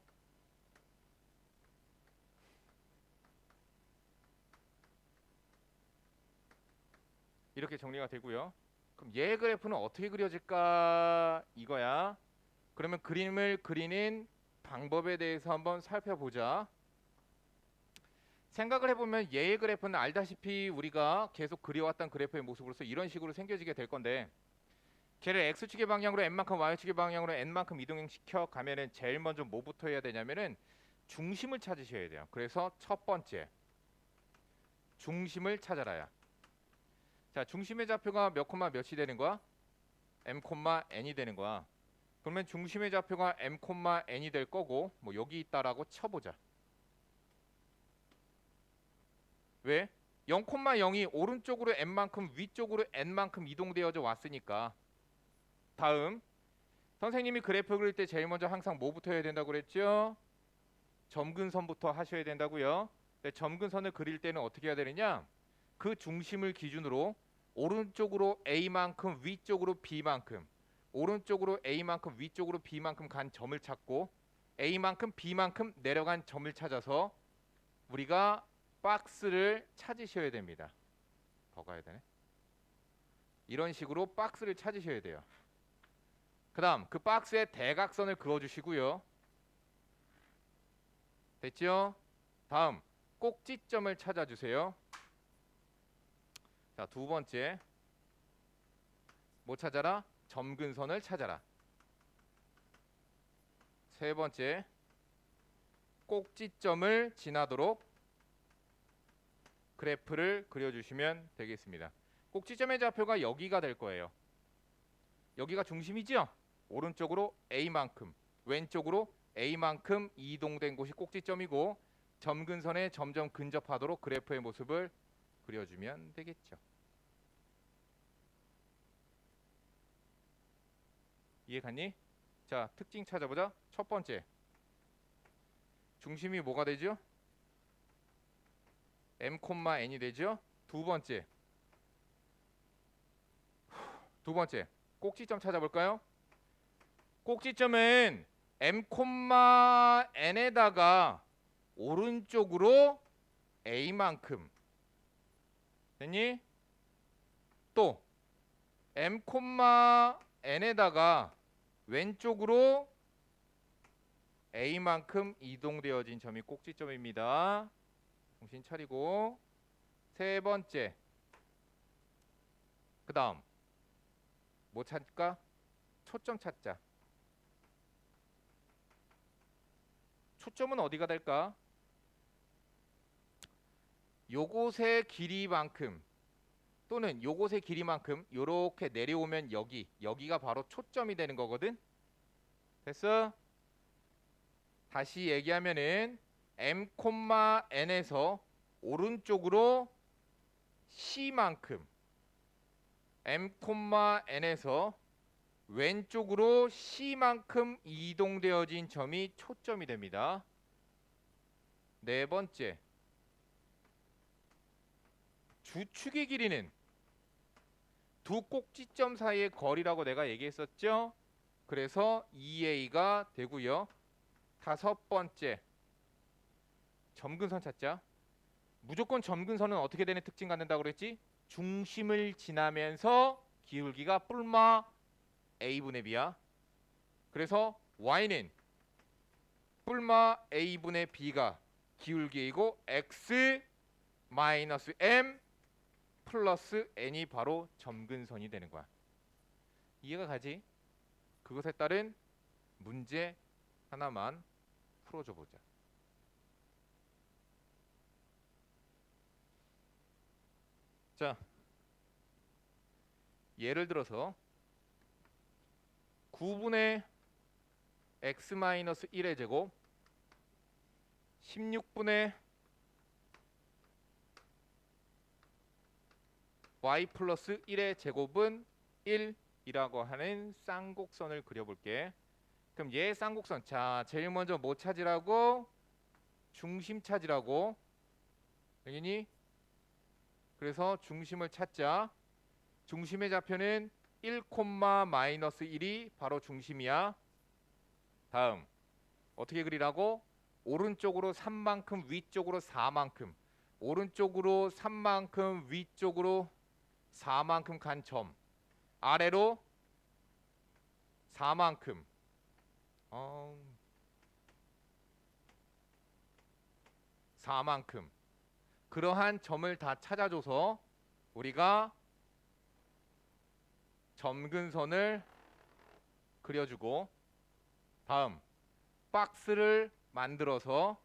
이렇게 정리가 되고요. 그럼 얘 그래프는 어떻게 그려질까 이거야. 그러면 그림을 그리는 방법에 대해서 한번 살펴보자. 생각을 해보면 얘의 그래프는 알다시피 우리가 계속 그려왔던 그래프의 모습으로서 이런 식으로 생겨지게 될 건데, 걔를 x축의 방향으로 n만큼 y축의 방향으로 n만큼 이동시켜 가면은 제일 먼저 뭐부터 해야 되냐면은 중심을 찾으셔야 돼요. 그래서 첫 번째 중심을 찾아라야. 자, 중심의 좌표가 몇 콤마 몇이 되는 거야? m 콤마 n이 되는 거야. 그러면 중심의 좌표가 m 콤마 n이 될 거고, 뭐 여기 있다라고 쳐보자. 왜? 0 콤마 0이 오른쪽으로 n만큼 위쪽으로 n만큼 이동되어져 왔으니까. 다음 선생님이 그래프 그릴 때 제일 먼저 항상 뭐부터 해야 된다고 그랬죠? 점근선부터 하셔야 된다고요. 근데 점근선을 그릴 때는 어떻게 해야 되느냐? 그 중심을 기준으로 오른쪽으로 A만큼 위쪽으로 B만큼, 오른쪽으로 A만큼 위쪽으로 B만큼 간 점을 찾고 A만큼 B만큼 내려간 점을 찾아서 우리가 박스를 찾으셔야 됩니다. 더 가야 되네. 이런 식으로 박스를 찾으셔야 돼요. 그 다음 그 박스에 대각선을 그어주시고요. 됐죠? 다음 꼭지점을 찾아주세요. 자, 두 번째 뭐 찾아라? 점근선을 찾아라. 세 번째 꼭지점을 지나도록 그래프를 그려주시면 되겠습니다. 꼭지점의 좌표가 여기가 될 거예요. 여기가 중심이죠? 오른쪽으로 A만큼, 왼쪽으로 A만큼 이동된 곳이 꼭지점이고 점근선에 점점 근접하도록 그래프의 모습을 그려주면 되겠죠. 이해 갔니? 자, 특징 찾아보자. 첫 번째, 중심이 뭐가 되죠? m, n이 되죠. 두 번째 꼭지점 찾아볼까요? 꼭지점은 m, n에다가 오른쪽으로 a만큼 됐니? 또 m, n에다가 왼쪽으로 a만큼 이동되어진 점이 꼭지점입니다. 정신 차리고. 세 번째, 그 다음 뭐 찾을까? 초점 찾자. 초점은 어디가 될까? 요곳의 길이만큼 또는 요곳의 길이만큼 요렇게 내려오면 여기가 바로 초점이 되는 거거든. 됐어? 다시 얘기하면은 m, n에서 오른쪽으로 C만큼 m,n에서 왼쪽으로 C만큼 이동되어진 점이 초점이 됩니다. 네 번째, 주축의 길이는 두 꼭지점 사이의 거리라고 내가 얘기했었죠. 그래서 2a가 되고요. 다섯 번째, 점근선 찾자. 무조건 점근선은 어떻게 되는 특징 갖는다고 그랬지? 중심을 지나면서 기울기가 뿔마 a분의 b야. 그래서 y는 뿔마 a분의 b가 기울기이고 x 마이너스 m 플러스 n이 바로 점근선이 되는 거야. 이해가 가지? 그것에 따른 문제 하나만 풀어줘 보자. 자, 예를 들어서 9분의 x 마이너스 1의 제곱 16분의 y 플러스 1의 제곱은 1이라고 하는 쌍곡선을 그려볼게. 그럼 얘 쌍곡선, 자 제일 먼저 뭐 찾으라고? 중심 찾으라고. 여기니? 그래서 중심을 찾자. 중심의 좌표는 1, 마이너스 1이 바로 중심이야. 다음 어떻게 그리라고? 오른쪽으로 3만큼 위쪽으로 4만큼, 오른쪽으로 3만큼 위쪽으로 4만큼 간 점, 아래로 4만큼 4만큼 그러한 점을 다 찾아줘서 우리가 점근선을 그려주고, 다음 박스를 만들어서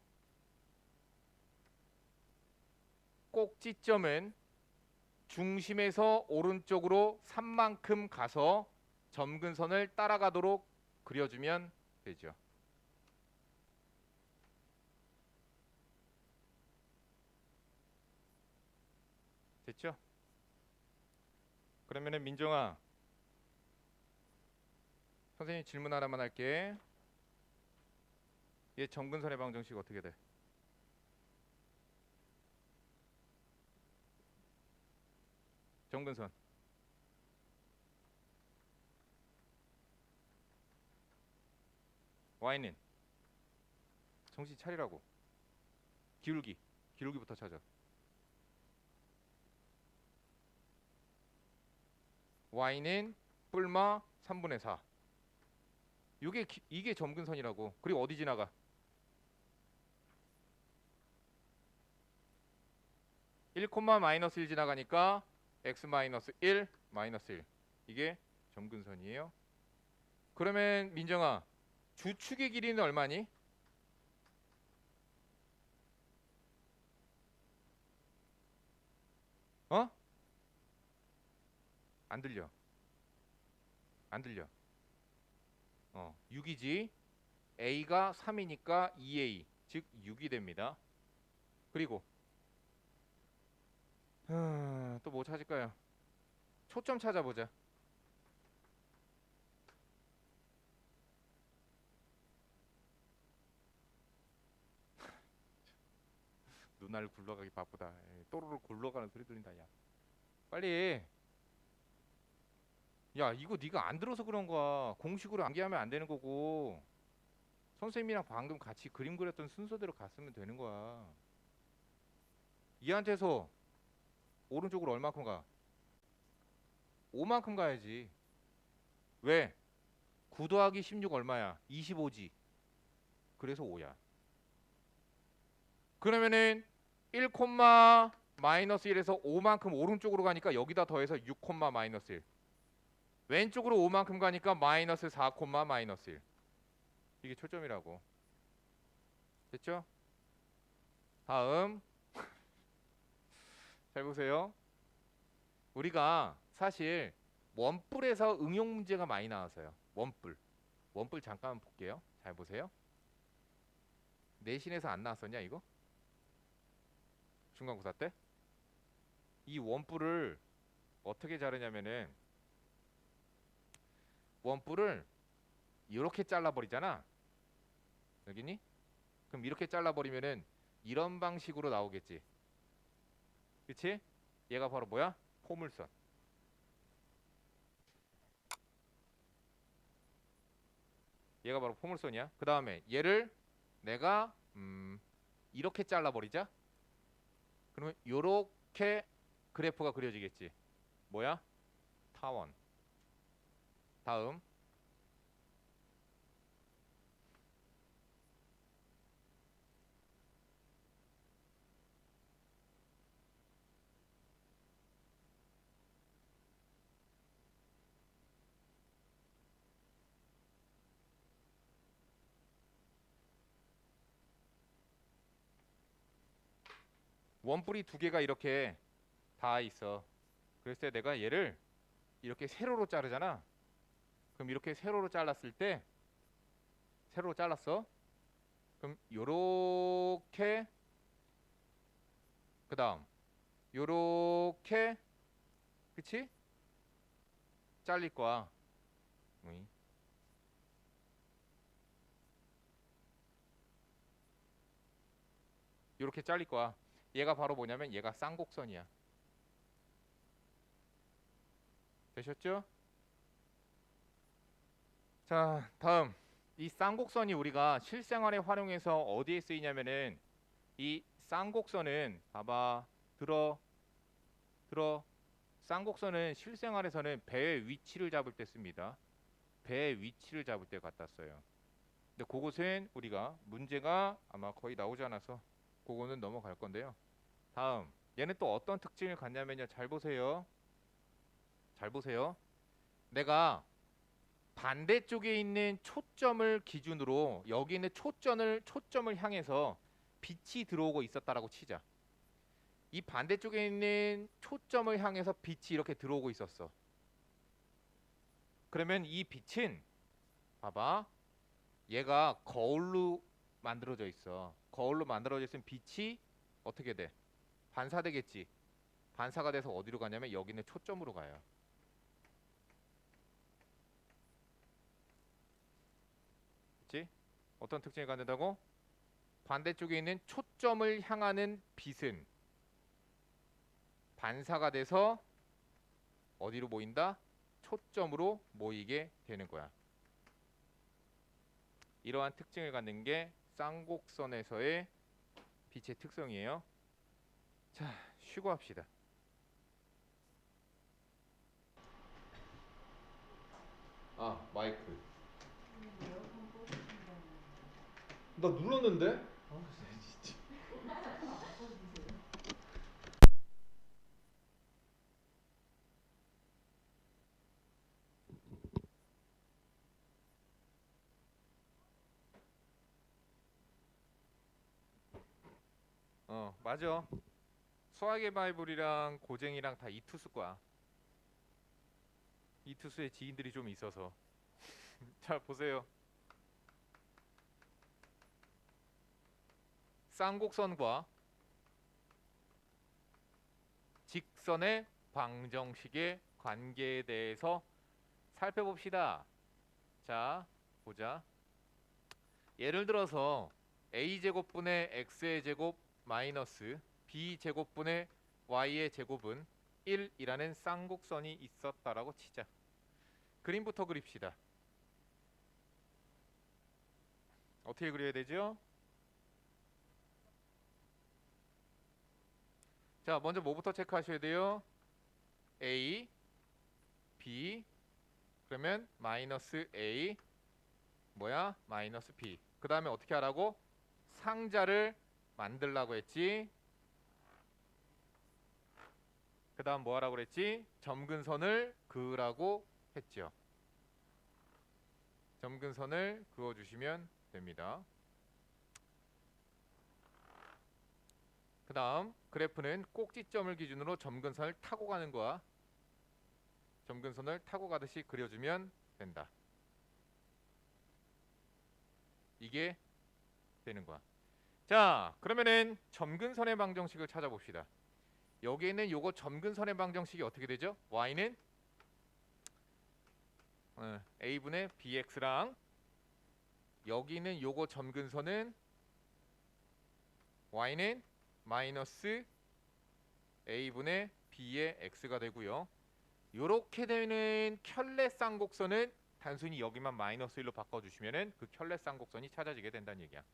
꼭지점은 중심에서 오른쪽으로 3만큼 가서 점근선을 따라가도록 그려주면 되죠. 됐죠? 그러면은 민정아, 선생님 질문 하나만 할게. 얘 점근선의 방정식 어떻게 돼? 점근선 y는 정신 차리라고. 기울기부터 찾아. y는 뿔마 3분의 4. 이게 점근선이라고. 그리고 어디 지나가? 1, 마이너스 1 지나가니까 x 마이너스 1 마이너스 1. 이게 점근선이에요. 그러면 민정아, 주축의 길이는 얼마니? 어? 안 들려. 안 들려. 6이지. a가 3이니까 2a, 즉 6이 됩니다. 그리고 또 뭐 찾을까요? 초점 찾아보자. 눈알 굴러가기 바쁘다. 또르르 굴러가는 소리 들린다. 야, 빨리. 야, 이거 네가 안 들어서 그런 거야. 공식으로 암기하면 안 되는 거고, 선생님이랑 방금 같이 그림 그렸던 순서대로 갔으면 되는 거야. 얘한테서 오른쪽으로 얼마큼 가? 5만큼 가야지. 왜? 9 더하기 16 얼마야? 25지. 그래서 5야. 그러면은 1, 마이너스 1에서 5만큼 오른쪽으로 가니까 여기다 더해서 6, 마이너스 1. 왼쪽으로 5만큼 가니까 마이너스 4, 마이너스 1. 이게 초점이라고. 됐죠? 다음 잘 보세요. 우리가 사실 원뿔에서 응용 문제가 많이 나왔어요. 원뿔 잠깐 볼게요. 잘 보세요. 내신에서 안 나왔었냐 이거? 중간고사 때? 이 원뿔을 어떻게 자르냐면은 원뿔을 이렇게 잘라버리잖아. 여기니? 그럼 이렇게 잘라버리면은 이런 방식으로 나오겠지. 그치? 얘가 바로 뭐야? 포물선. 얘가 바로 포물선이야. 그 다음에 얘를 내가 이렇게 잘라버리자. 그러면 요렇게 그래프가 그려지겠지. 뭐야? 타원. 다음 원뿔이 두 개가 이렇게 다 있어. 그랬을 때 내가 얘를 이렇게 세로로 자르잖아. 그럼 이렇게 세로로 잘랐을 때 세로로 잘랐어. 그럼 요렇게 그다음 요렇게 그치? 잘릴 거야. 어이. 요렇게 잘릴 거야. 얘가 바로 뭐냐면 얘가 쌍곡선이야. 되셨죠? 자, 다음 이 쌍곡선이 우리가 실생활에 활용해서 어디에 쓰이냐면은 이 쌍곡선은 봐봐 들어 들어 쌍곡선은 실생활에서는 배의 위치를 잡을 때 씁니다. 배의 위치를 잡을 때 갖다 써요. 근데 그곳은 우리가 문제가 아마 거의 나오지 않아서 그거는 넘어갈 건데요. 다음 얘는 또 어떤 특징을 갖냐면요. 잘 보세요. 잘 보세요. 내가 반대쪽에 있는 초점을 기준으로 여기 있는 초점을 향해서 빛이 들어오고 있었다라고 치자. 이 반대쪽에 있는 초점을 향해서 빛이 이렇게 들어오고 있었어. 그러면 이 빛은 봐봐. 얘가 거울로 만들어져 있어. 거울로 만들어져 있으면 빛이 어떻게 돼? 반사되겠지. 반사가 돼서 어디로 가냐면 여기 있는 초점으로 가요. 그치? 어떤 특징을 갖는다고? 반대쪽에 있는 초점을 향하는 빛은 반사가 돼서 어디로 모인다? 초점으로 모이게 되는 거야. 이러한 특징을 갖는 게 쌍곡선에서의 빛의 특성이에요. 자, 쉬고 합시다. 아, 마이크. 나 눌렀는데? 아, 진짜. 맞아. 수학의 바이블이랑 고쟁이랑 다 이 투수 거야. 이 투수의 지인들이 좀 있어서. 자, 보세요. 쌍곡선과 직선의 방정식의 관계에 대해서 살펴봅시다. 자, 보자. 예를 들어서 a제곱분의 x의 제곱 마이너스 b제곱분의 y의 제곱은 1이라는 쌍곡선이 있었다라고 치자. 그림부터 그립시다. 어떻게 그려야 되죠? 자, 먼저 뭐부터 체크하셔야 돼요? a, b, 그러면 마이너스 a, 뭐야? 마이너스 b. 그 다음에 어떻게 하라고? 상자를 만들라고 했지. 그 다음 뭐 하라고 그랬지? 점근선을 그으라고 했죠. 점근선을 그어주시면 됩니다. 그 다음 그래프는 꼭지점을 기준으로 점근선을 타고 가는 거야. 점근선을 타고 가듯이 그려주면 된다. 이게 되는 거야. 자, 그러면은 점근선의 방정식을 찾아봅시다. 여기에는 요거 점근선의 방정식이 어떻게 되죠? y는 a분의 bx랑 여기는 요거 점근선은 y는 마이너스 a분의 b의 x가 되고요. 요렇게 되는 켤레 쌍곡선은 단순히 여기만 마이너스 1로 바꿔주시면은 그 켤레 쌍곡선이 찾아지게 된다는 얘기야.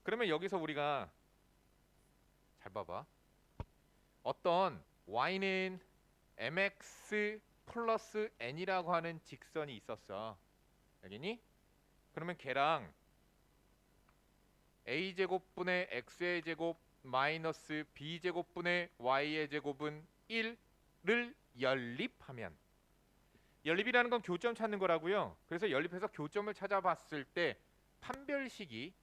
그러면 여기서 우리가 잘 봐봐. 어떤 y는 mx 플러스 n이라고 하는 직선이 있었어. 알겠니? 그러면 걔랑 a제곱분의 x의 제곱 마이너스 b제곱분의 y의 제곱은 1를 연립하면, 연립이라는 건 교점 찾는 거라고요. 그래서 연립해서 교점을 찾아봤을 때 판별식이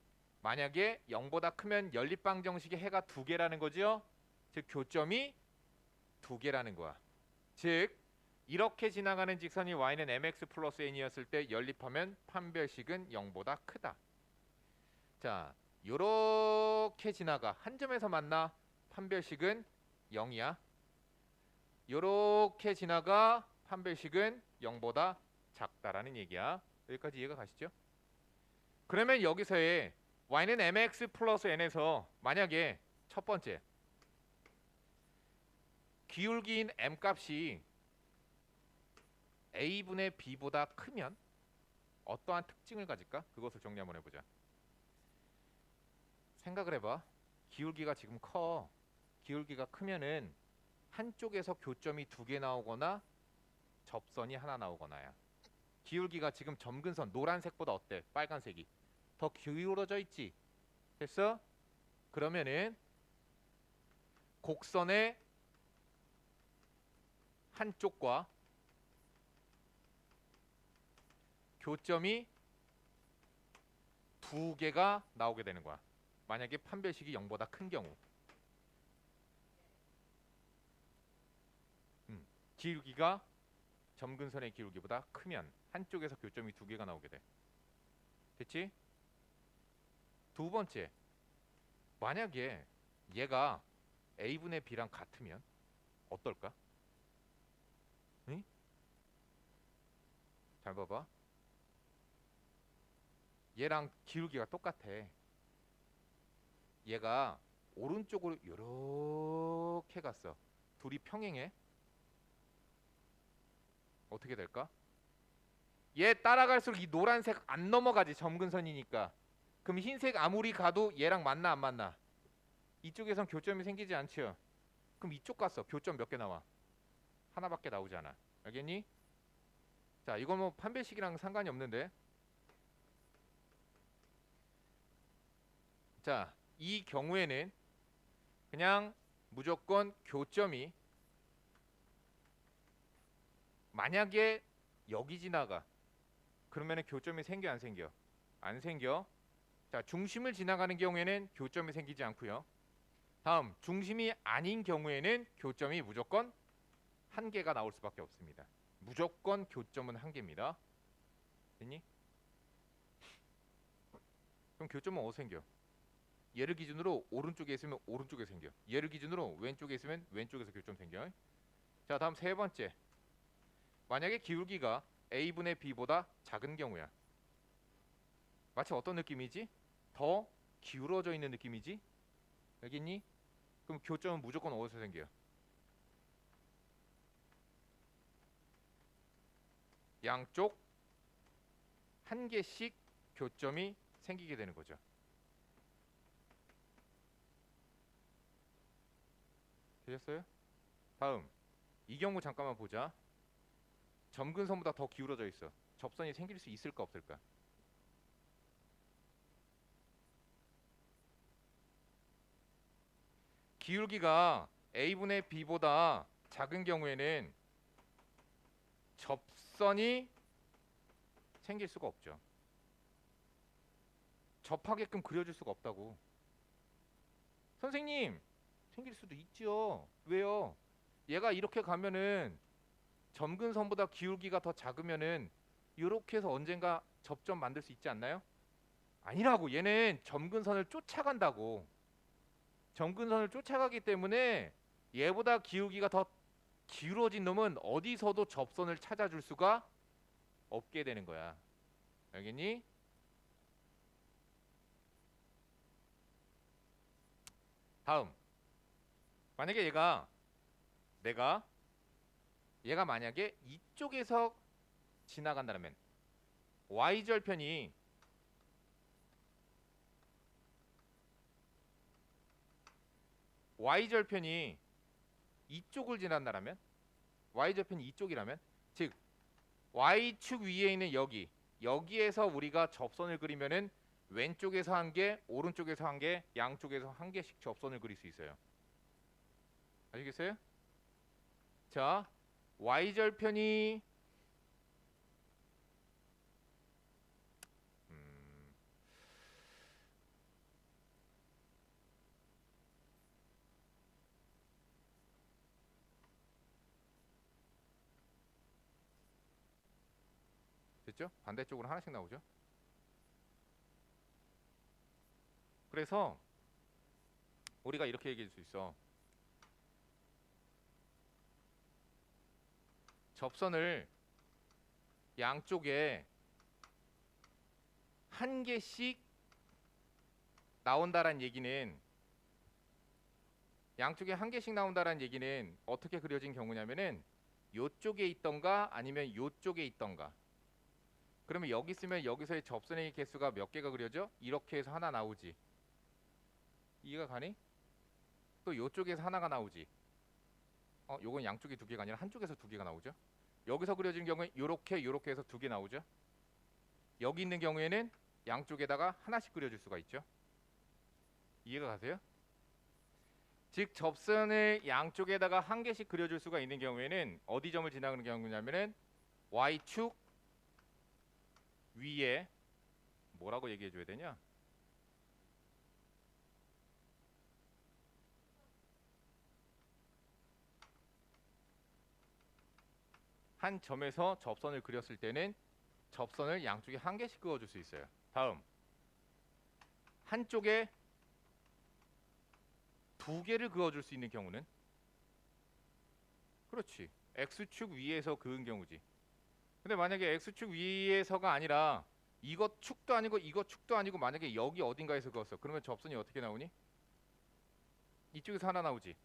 만약에 0보다 크면 연립방정식의 해가 2개라는 거죠. 즉 교점이 2개라는 거야. 즉 이렇게 지나가는 직선이 y는 mx 플러스 n이었을 때 연립하면 판별식은 0보다 크다. 자, 요렇게 지나가 한 점에서 만나 판별식은 0이야. 요렇게 지나가 판별식은 0보다 작다라는 얘기야. 여기까지 이해가 가시죠? 그러면 여기서의 y는 mx 플러스 n에서 만약에 첫 번째 기울기인 m 값이 a분의 b보다 크면 어떠한 특징을 가질까? 그것을 정리 한번 해보자. 생각을 해봐. 기울기가 지금 커. 기울기가 크면은 한쪽에서 교점이 2개 나오거나 접선이 하나 나오거나야. 기울기가 지금 점근선 노란색보다 어때? 빨간색이 더 기울어져 있지. 됐어? 그러면은 곡선의 한쪽과 교점이 2개가 나오게 되는 거야. 만약에 판별식이 0보다 큰 경우. 기울기가 점근선의 기울기보다 크면 한쪽에서 교점이 2개가 나오게 돼. 됐지? 두 번째, 만약에 얘가 a분의 b랑 같으면 어떨까? 응? 잘 봐봐. 얘랑 기울기가 똑같아. 얘가 오른쪽으로 이렇게 갔어. 둘이 평행해. 어떻게 될까? 얘 따라갈수록 이 노란색 안 넘어가지. 점근선이니까. 그럼 흰색 아무리 가도 얘랑 만나 안 만나? 이쪽에선 교점이 생기지 않죠. 그럼 이쪽 갔어. 교점 몇 개 나와? 하나밖에 나오지 않아. 알겠니? 자, 이건 뭐 판별식이랑 상관이 없는데. 자, 이 경우에는 그냥 무조건 교점이 만약에 여기 지나가. 그러면은 교점이 생겨 안 생겨? 안 생겨. 자, 중심을 지나가는 경우에는 교점이 생기지 않고요. 다음, 중심이 아닌 경우에는 교점이 무조건 한 개가 나올 수밖에 없습니다. 무조건 교점은 한 개입니다. 됐니? 그럼 교점은 어디서 생겨? 얘를 기준으로 오른쪽에 있으면 오른쪽에 생겨. 얘를 기준으로 왼쪽에 있으면 왼쪽에서 교점 생겨. 자, 다음 세 번째. 만약에 기울기가 a분의 b보다 작은 경우야. 마치 어떤 느낌이지? 더 기울어져 있는 느낌이지? 알겠니? 그럼 교점은 무조건 어디서 생겨요? 양쪽 한 개씩 교점이 생기게 되는 거죠. 되셨어요? 다음, 이 경우 잠깐만 보자. 점근선보다 더 기울어져 있어. 접선이 생길 수 있을까 없을까? 기울기가 a분의 b보다 작은 경우에는 접선이 생길 수가 없죠. 접하게끔 그려줄 수가 없다고. 선생님, 생길 수도 있죠. 왜요? 얘가 이렇게 가면은 점근선보다 기울기가 더 작으면은 이렇게 해서 언젠가 접점 만들 수 있지 않나요? 아니라고. 얘는 점근선을 쫓아간다고. 점근선을 쫓아가기 때문에 얘보다 기울기가 더 기울어진 놈은 어디서도 접선을 찾아줄 수가 없게 되는 거야. 알겠니? 다음. 만약에 얘가 만약에 이쪽에서 지나간다면 y절편이 이쪽을 지난다면 y절편이 이쪽이라면 즉 y축 위에 있는 여기에서 우리가 접선을 그리면은 왼쪽에서 한 개, 오른쪽에서 한 개, 양쪽에서 한 개씩 접선을 그릴 수 있어요. 아시겠어요? 자, y절편이 음, 됐죠? 반대쪽으로 하나씩 나오죠. 그래서 우리가 이렇게 얘기할 수 있어. 접선을 양쪽에 한 개씩 나온다란 얘기는 양쪽에 한 개씩 나온다란 얘기는 어떻게 그려진 경우냐면은 요쪽에 있던가 아니면 요쪽에 있던가. 그러면 여기 있으면 여기서의 접선의 개수가 몇 개가 그려져? 이렇게 해서 하나 나오지. 이해가 가니? 또 요쪽에서 하나가 나오지. 요건 양쪽에 두 개가 아니라 한쪽에서 두 개가 나오죠. 여기서 그려진 경우에 요렇게 해서 두 개 나오죠. 여기 있는 경우에는 양쪽에다가 하나씩 그려줄 수가 있죠. 이해가 가세요? 즉 접선을 양쪽에다가 한 개씩 그려줄 수가 있는 경우에는 어디 점을 지나가는 경우냐면은 y축 위에 뭐라고 얘기해 줘야 되냐? 한 점에서 접선을 그렸을 때는 접선을 양쪽에 한 개씩 그어줄 수 있어요. 다음, 한쪽에 두 개를 그어줄 수 있는 경우는 그렇지. x축 위에서 그은 경우지. 근데 만약에 x축 위에서가 아니라 이것 축도 아니고 이것 축도 아니고 만약에 여기 어딘가에서 그었어. 그러면 접선이 어떻게 나오니? 이쪽에서 하나 나오지.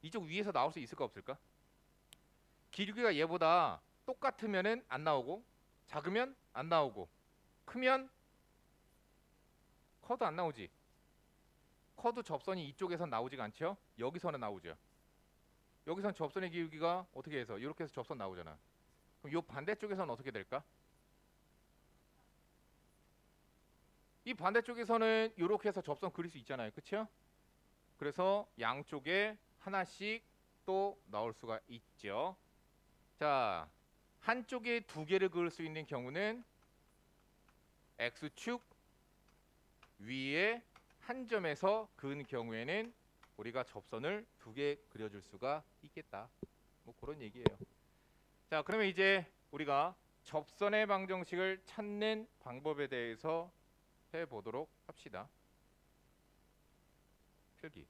이쪽 위에서 나올 수 있을까 없을까? 기울기가 얘보다 똑같으면은 안 나오고 작으면 안 나오고 크면 커도 안 나오지. 커도 접선이 이쪽에서 나오지가 않죠. 여기서는 나오죠. 여기선 접선의 기울기가 어떻게 해서 이렇게 해서 접선 나오잖아. 그럼 이 반대쪽에서는 어떻게 될까? 이 반대쪽에서는 이렇게 해서 접선 그릴 수 있잖아요. 그렇죠? 그래서 양쪽에 하나씩 또 나올 수가 있죠. 자, 한쪽에 두 개를 그을 수 있는 경우는 x축 위에 한 점에서 그은 경우에는 우리가 접선을 두 개 그려줄 수가 있겠다. 뭐 그런 얘기예요. 자, 그러면 이제 우리가 접선의 방정식을 찾는 방법에 대해서 해보도록 합시다. 필기.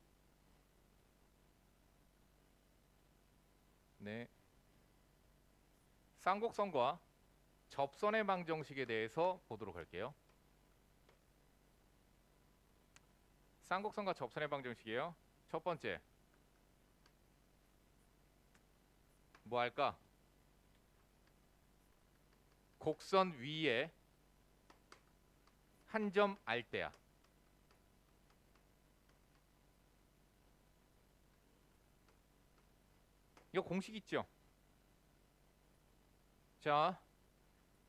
네. 쌍곡선과 접선의 방정식에 대해서 보도록 할게요. 쌍곡선과 접선의 방정식이에요. 첫 번째, 뭐 할까? 곡선 위에 한 점 알때야. 이거 공식 있죠? 자,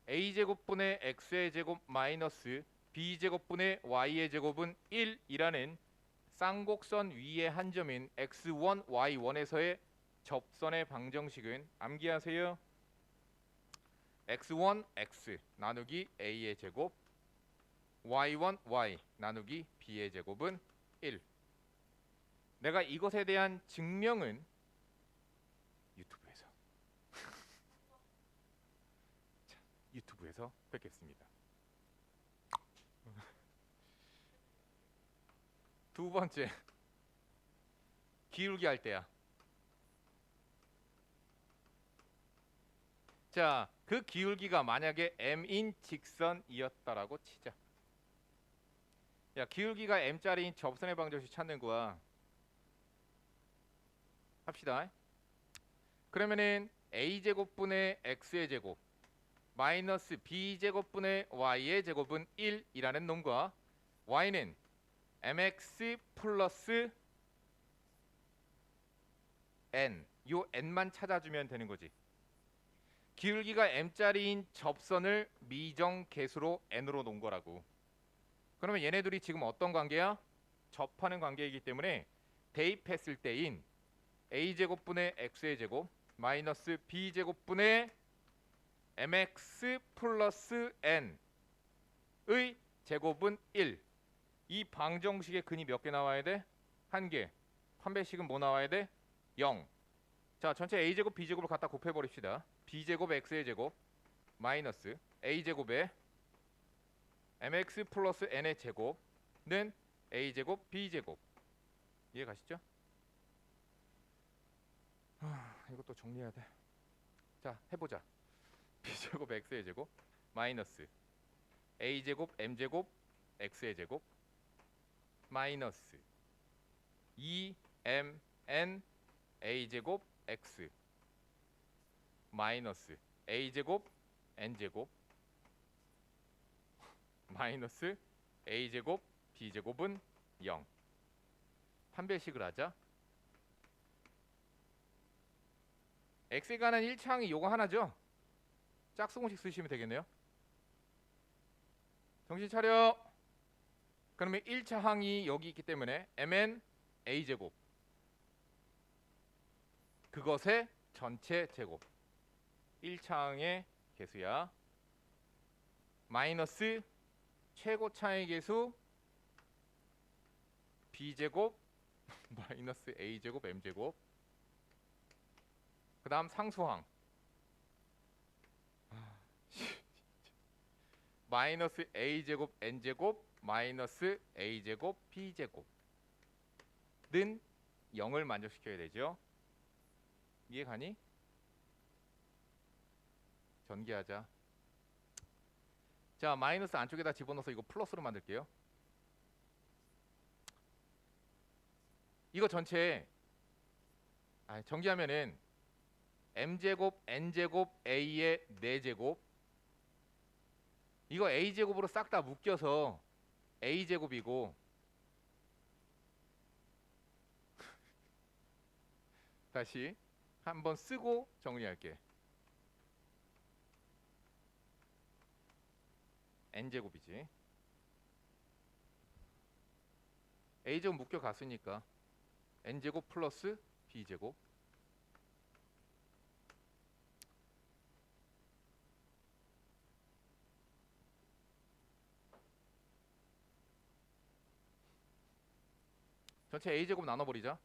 a제곱분의 x의 제곱 마이너스 b제곱분의 y의 제곱은 1이라는 쌍곡선 위의 한 점인 x1, y1에서의 접선의 방정식은 암기하세요. x1, x 나누기 a의 제곱 y1, y 나누기 b의 제곱은 1. 내가 이것에 대한 증명은 유튜브에서 자, 유튜브에서 뵙겠습니다. 두 번째 기울기 할 때야. 자, 그 기울기가 만약에 m인 직선이었다라고 치자. 야, 기울기가 m짜리인 접선의 방정식 찾는 거야. 합시다. 그러면은 a제곱분의 x의 제곱 마이너스 b제곱분의 y의 제곱은 1이라는 놈과 y는 mx 플러스 n, 요 n만 찾아주면 되는 거지. 기울기가 m짜리인 접선을 미정계수로 n으로 놓은 거라고. 그러면 얘네들이 지금 어떤 관계야? 접하는 관계이기 때문에 대입했을 때인 a제곱분의 x의 제곱 마이너스 b제곱분의 mx 플러스 n의 제곱은 1. 이 방정식의 근이 몇 개 나와야 돼? 1개. 판별식은 뭐 나와야 돼? 0. 자, 전체 a제곱 b제곱을 갖다 곱해버립시다. b제곱 x의 제곱 마이너스 a제곱에 mx 플러스 n의 제곱는 a제곱 b제곱. 이해 가시죠? 이것도 정리해야 돼. 자, 해보자. b제곱 x의 제곱 마이너스 a제곱 m제곱 x의 제곱 마이너스 2mn a제곱 x 마이너스 a제곱 n제곱 마이너스 a제곱 b제곱은 0. 판별식을 하자. x에 관한 1차항이 요거 하나죠? 짝수공식 쓰시면 되겠네요. 정신 차려. 그러면 1차 항이 여기 있기 때문에 mn a제곱 그것의 전체 제곱 1차 항의 개수야. 마이너스 최고차의 개수 b제곱 마이너스 a제곱 m제곱 그 다음 상수항 마이너스 a제곱 n제곱 마이너스 a제곱 b제곱는 0을 만족시켜야 되죠. 이해가니? 전개하자. 자, 마이너스 안쪽에다 집어넣어서 이거 플러스로 만들게요. 이거 전체 전개하면은 m제곱 n제곱 a의 4제곱 이거 a제곱으로 싹 다 묶여서 a제곱이고 다시 한번 쓰고 정리할게. n제곱이지. a제곱 묶여갔으니까 n제곱 플러스 b제곱 전체 a제곱 나눠버리자.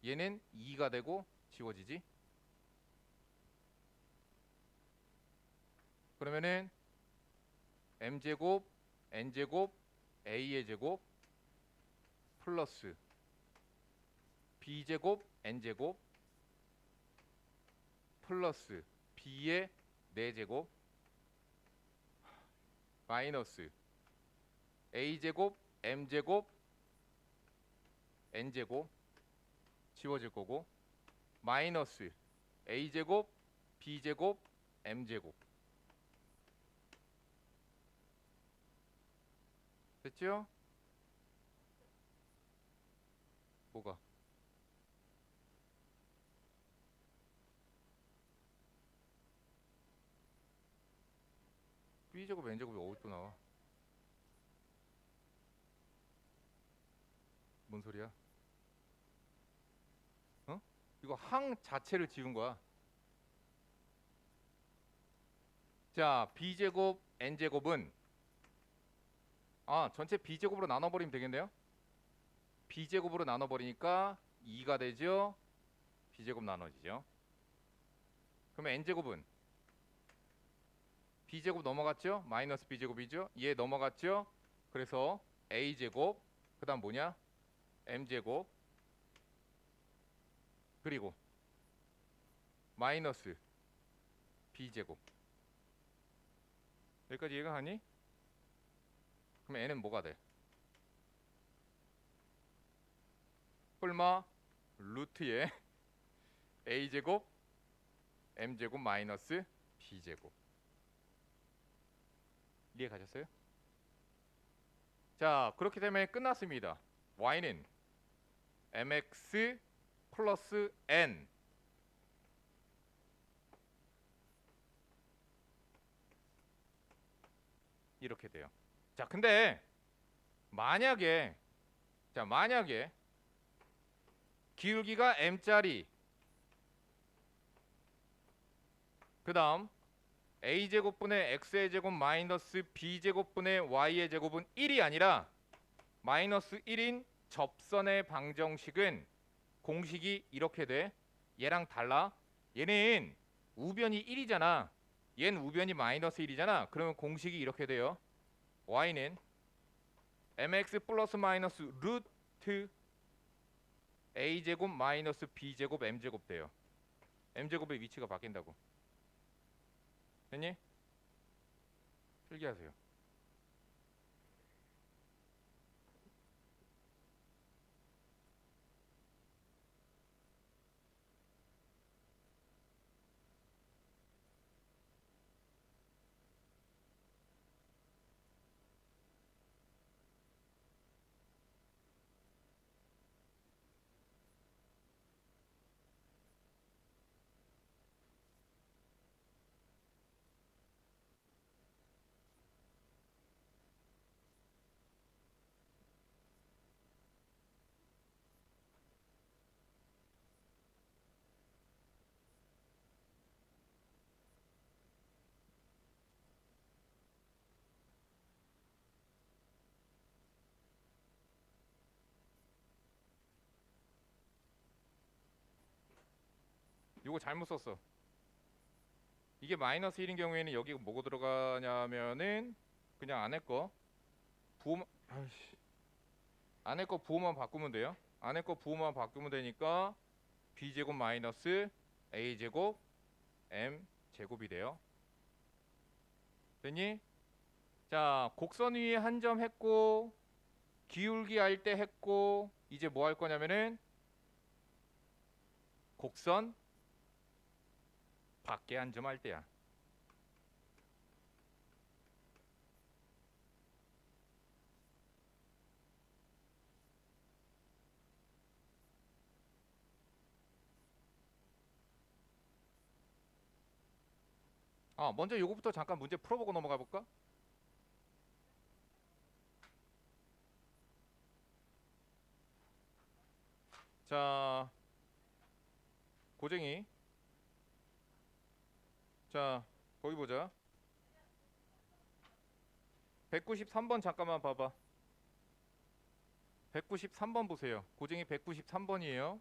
얘는 2가 되고 지워지지. 그러면은 m제곱 n제곱 a의 제곱 플러스 b제곱 n제곱 플러스 b의 4제곱 마이너스 a제곱 m제곱 n제곱 지워질 거고 마이너스 a제곱 b제곱 m제곱 됐죠? 뭐가? b제곱 n제곱이 어디 또 나와? 뭔 소리야? 어? 이거 항 자체를 지운 거야. 자, b제곱 n제곱은 전체 b제곱으로 나눠버리면 되겠네요. b제곱으로 나눠버리니까 2가 되죠. b제곱 나눠지죠. 그러면 n제곱은 b제곱 넘어갔죠. 마이너스 b제곱이죠. 얘 넘어갔죠. 그래서 a제곱 그 다음 뭐냐? m제곱 그리고 마이너스 b제곱. 여기까지 이해가 가니? 그럼 n은 뭐가 돼? 뿔마 루트에 a제곱 m제곱 마이너스 b제곱. 이해 가셨어요? 자, 그렇기 때문에 끝났습니다. y는 mx 플러스 n 이렇게 돼요. 자, 근데 만약에 기울기가 m짜리 그 다음 a제곱분의 x의 제곱 마이너스 b제곱분의 y의 제곱은 1이 아니라 마이너스 1인 접선의 방정식은 공식이 이렇게 돼. 얘랑 달라. 얘는 우변이 1이잖아. 얘는 우변이 마이너스 1이잖아. 그러면 공식이 이렇게 돼요. y는 mx 플러스 마이너스 루트 a제곱 마이너스 b제곱 m제곱 돼요. m제곱의 위치가 바뀐다고. 됐니? 필기하세요. 이거 잘못 썼어. 이게 마이너스 1인 경우에는 여기 뭐가 들어가냐면은 그냥 안에 거 부호만 안에 거 부호만 바꾸면 돼요. 안에 거 부호만 바꾸면 되니까 b제곱 마이너스 a제곱 m제곱이 돼요. 됐니? 자, 곡선 위에 한 점 했고 기울기 할 때 했고 이제 뭐 할 거냐면은 곡선 밖에 한 점 할 때야. 먼저 요거부터 잠깐 문제 풀어보고 넘어가 볼까? 자, 고쟁이. 자, 거기 보자. 193번 잠깐만 봐봐. 193번 보세요. 고쟁이 193번이에요.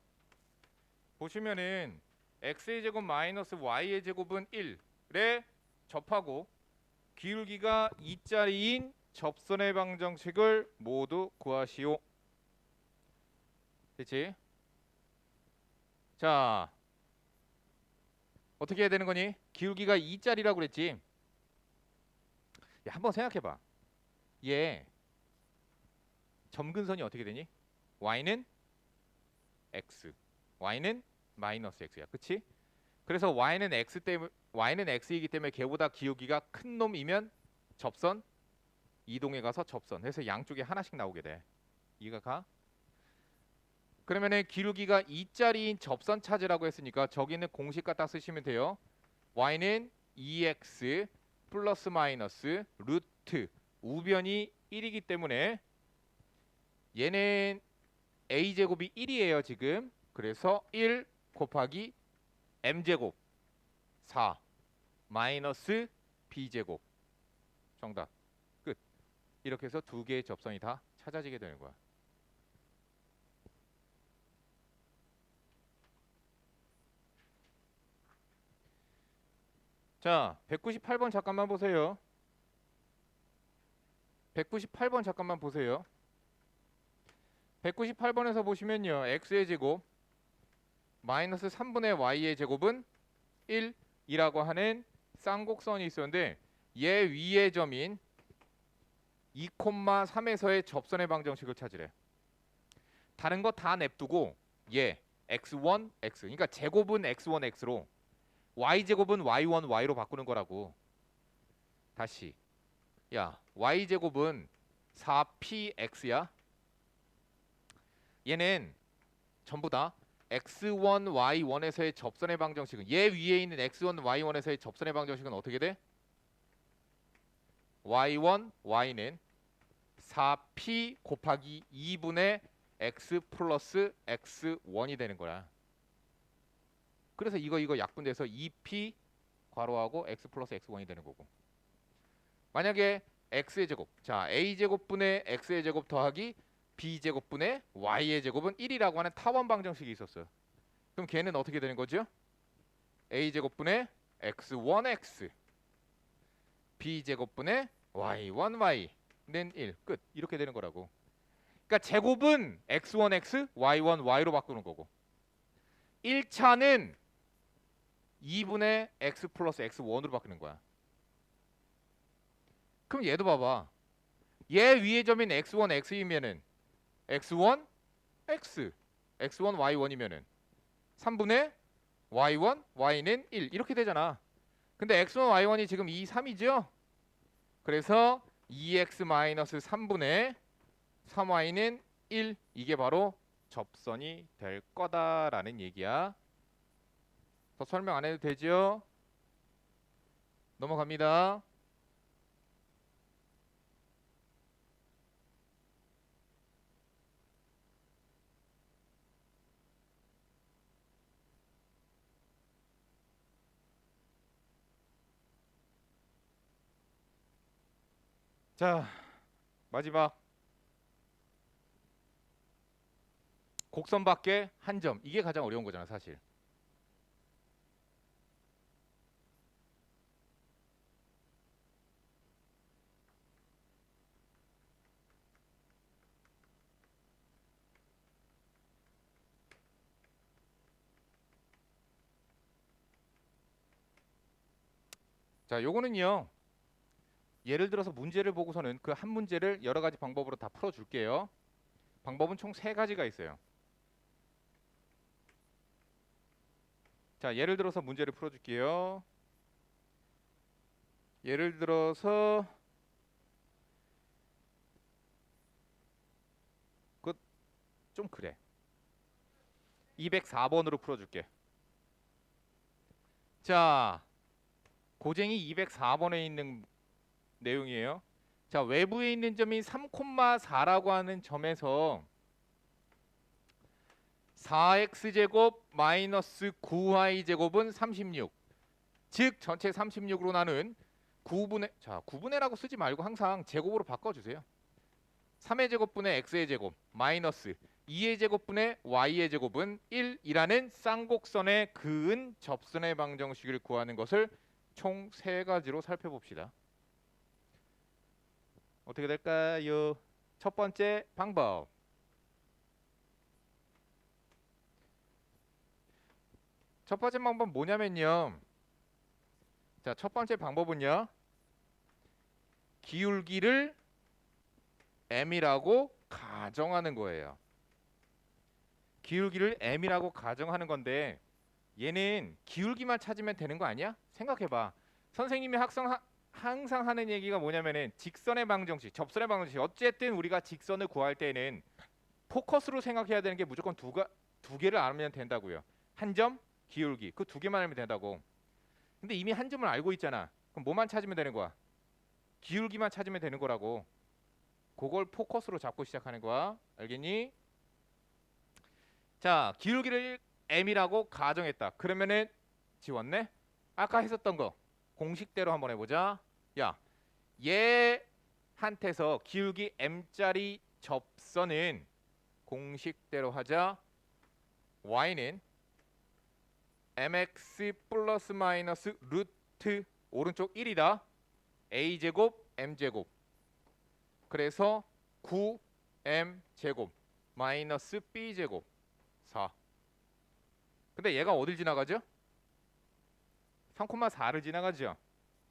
보시면은 x의 제곱 마이너스 y의 제곱은 1에 접하고 기울기가 2짜리인 접선의 방정식을 모두 구하시오. 됐지? 자, 어떻게 해야 되는 거니? 기울기가 2짜리라고 그랬지? 야, 한번 생각해봐. 얘 점근선이 어떻게 되니? y는 x, y는 마이너스 x야. 그치? 그래서 y는 x이기 때문에 걔보다 기울기가 큰 놈이면 접선, 이동해 가서 접선 해서 양쪽에 하나씩 나오게 돼. 이해가 가? 그러면은 기울기가 2짜리인 접선 찾으라고 했으니까 저기는 공식 갖다 쓰시면 돼요. y는 2x 플러스 마이너스 루트 우변이 1이기 때문에 얘는 a제곱이 1이에요 지금. 그래서 1 곱하기 m제곱 4 마이너스 b제곱. 정답. 끝. 이렇게 해서 두 개의 접선이 다 찾아지게 되는 거야. 자, 198번 잠깐만 보세요. 198번 잠깐만 보세요. 198번에서 보시면요. x의 제곱 마이너스 3분의 y의 제곱은 1이라고 하는 쌍곡선이 있었는데 얘 위의 점인 2,3에서의 접선의 방정식을 찾으래. 다른 거 다 냅두고 얘 x1, x 그러니까 제곱은 x1, x로 y제곱은 y1, y로 바꾸는 거라고. 다시 야 y제곱은 4px야. 얘는 전부 다 x1, y1에서의 접선의 방정식은 얘 위에 있는 x1, y1에서의 접선의 방정식은 어떻게 돼? y1, y는 4p 곱하기 2분의 x 플러스 x1이 되는 거야. 그래서 이거 약분돼서 2p 괄호하고 x 플러스 x1이 되는 거고. 만약에 x의 제곱, 자 a제곱분의 x의 제곱 더하기 b제곱분의 y의 제곱은 1이라고 하는 타원 방정식이 있었어요. 그럼 걔는 어떻게 되는 거죠? a제곱분의 x1x b제곱분의 y1y는 1. 끝. 이렇게 되는 거라고. 그러니까 제곱은 x1x, y1, y로 바꾸는 거고 1차는 2분의 x 플러스 x1으로 바꾸는 거야. 그럼 얘도 봐봐. 얘 위의 점인 x1, x이면은 x1, x, x1, y1이면은 3분의 y1, y는 1 이렇게 되잖아. 근데 x1, y1이 지금 2, 3이죠? 그래서 2x-3분의 3y는 1 이게 바로 접선이 될 거다라는 얘기야. 더 설명 안 해도 되죠? 넘어갑니다. 자, 마지막 곡선 밖에 한 점. 이게 가장 어려운 거잖아, 사실. 자, 요거는요. 예를 들어서 문제를 보고서는 그 한 문제를 여러 가지 방법으로 다 풀어 줄게요. 방법은 총 3가지가 있어요. 자, 예를 들어서 문제를 풀어 줄게요. 예를 들어서 그 좀 그래. 204번으로 풀어 줄게. 자, 고쟁이 204번에 있는 내용이에요. 자, 외부에 있는 점이 3,4라고 하는 점에서 4x제곱 마이너스 9y제곱은 36. 즉 전체 36으로 나눈 9분의 자 9분의라고 쓰지 말고 항상 제곱으로 바꿔주세요. 3의 제곱분의 x의 제곱 마이너스 2의 제곱분의 y의 제곱은 1이라는 쌍곡선의 그은 접선의 방정식을 구하는 것을 총 3가지로 살펴봅시다. 어떻게 될까요? 첫 번째 방법. 첫 번째 방법은 뭐냐면요. 자, 첫 번째 방법은요. 기울기를 m이라고 가정하는 거예요. 기울기를 m이라고 가정하는 건데 얘는 기울기만 찾으면 되는 거 아니야? 생각해봐. 선생님이 항상 하는 얘기가 뭐냐면은 직선의 방정식, 접선의 방정식. 어쨌든 우리가 직선을 구할 때는 포커스로 생각해야 되는 게 무조건 두 개를 알면 된다고요. 한 점, 기울기. 그 2개만 알면 된다고. 근데 이미 한 점을 알고 있잖아. 그럼 뭐만 찾으면 되는 거야? 기울기만 찾으면 되는 거라고. 그걸 포커스로 잡고 시작하는 거야. 알겠니? 자, 기울기를 m이라고 가정했다. 그러면은 지웠네? 아까 했었던 거 공식대로 한번 해보자. 야, 얘한테서 기울기 m짜리 접선은 공식대로 하자. y는 mx 플러스 마이너스 루트 오른쪽 1이다. a제곱 m제곱. 그래서 9m 제곱 마이너스 b제곱 4. 근데 얘가 어딜 지나가죠? 3,4를 지나가죠.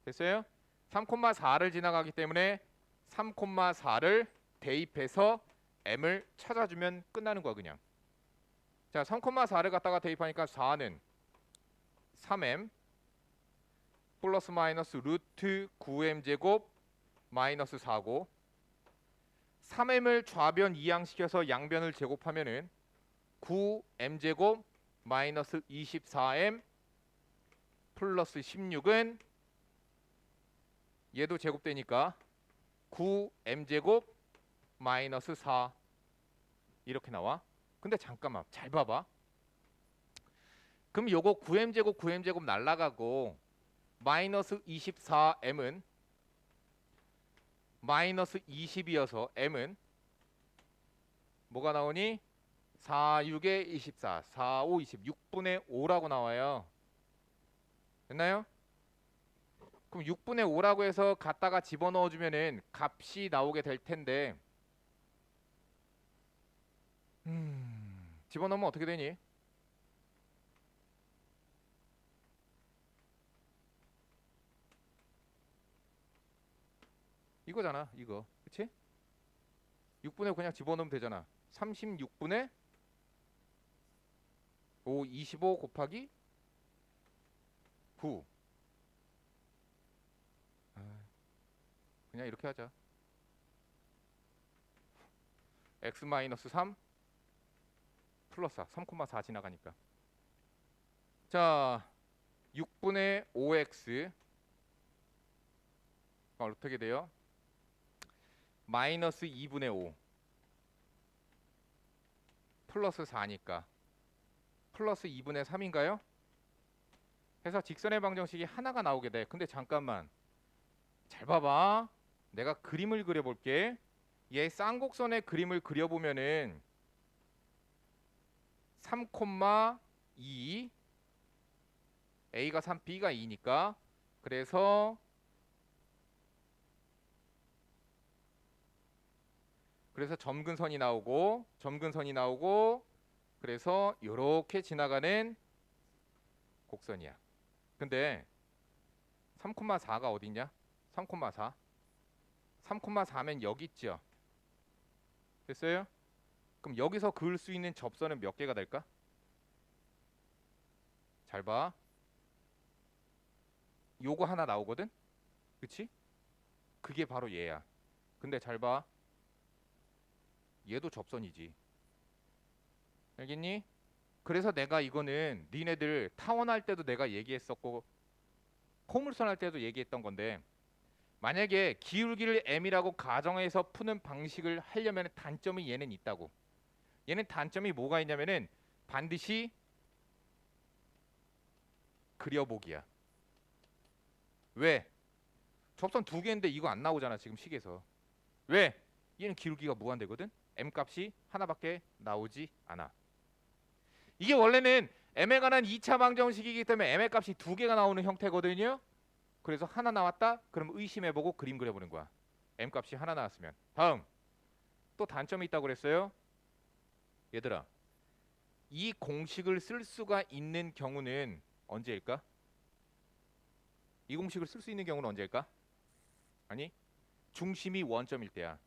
됐어요? 3,4를 지나가기 때문에 3,4를 대입해서 m을 찾아주면 끝나는 거야 그냥. 자, 3,4를 갖다가 대입하니까 4는 3m 플러스 마이너스 루트 9m 제곱 마이너스 4고 3m을 좌변 이항시켜서 양변을 제곱하면은 9m 제곱 마이너스 24m 플러스 16은 얘도 제곱되니까 9m 제곱 마이너스 4 이렇게 나와. 근데 잠깐만 잘 봐봐. 그럼 요거 9m 제곱 9m 제곱 날라가고 마이너스 24m은 마이너스 20이어서 m은 뭐가 나오니? 4, 6에 24, 4, 5, 20, 6분의 5라고 나와요. 됐나요? 그럼 6분의 5라고 해서 갖다가 집어넣어주면은 값이 나오게 될 텐데 집어넣으면 어떻게 되니? 이거잖아 이거 그치? 6분의 5 그냥 집어넣으면 되잖아. 36분의 5 25 곱하기 9. 그냥 이렇게 하자. x-3 플러스 4 3,4 지나가니까. 자 6분의 5x 어떻게 돼요? 마이너스 2분의 5 플러스 4니까 플러스 2분의 3인가요? 해서 직선의 방정식이 하나가 나오게 돼. 근데 잠깐만 잘 봐봐. 내가 그림을 그려볼게. 얘 쌍곡선의 그림을 그려보면은 3,2 A가 3, B가 2니까 그래서 점근선이 나오고 그래서 요렇게 지나가는 곡선이야. 근데 3,4가 어딨냐? 3,4 3,4면 여기 있죠. 됐어요? 그럼 여기서 그을 수 있는 접선은 몇 개가 될까? 잘 봐. 요거 하나 나오거든? 그치? 그게 바로 얘야. 근데 잘 봐. 얘도 접선이지. 알겠니? 그래서 내가 이거는 니네들 타원할 때도 내가 얘기했었고 포물선 할 때도 얘기했던 건데 만약에 기울기를 m이라고 가정해서 푸는 방식을 하려면 단점이 얘는 있다고. 얘는 단점이 뭐가 있냐면은 반드시 그려보기야. 왜? 접선 두 개인데 이거 안 나오잖아 지금 식에서. 왜? 얘는 기울기가 무한대거든. m 값이 하나밖에 나오지 않아. 이게 원래는 m에 관한 2차 방정식이기 때문에 m의 값이 두 개가 나오는 형태거든요. 그래서 하나 나왔다? 그럼 의심해보고 그림 그려보는 거야. m 값이 하나 나왔으면. 다음 또 단점이 있다고 그랬어요. 얘들아 이 공식을 쓸 수가 있는 경우는 언제일까? 이 공식을 쓸 수 있는 경우는 언제일까? 아니 중심이 원점일 때야.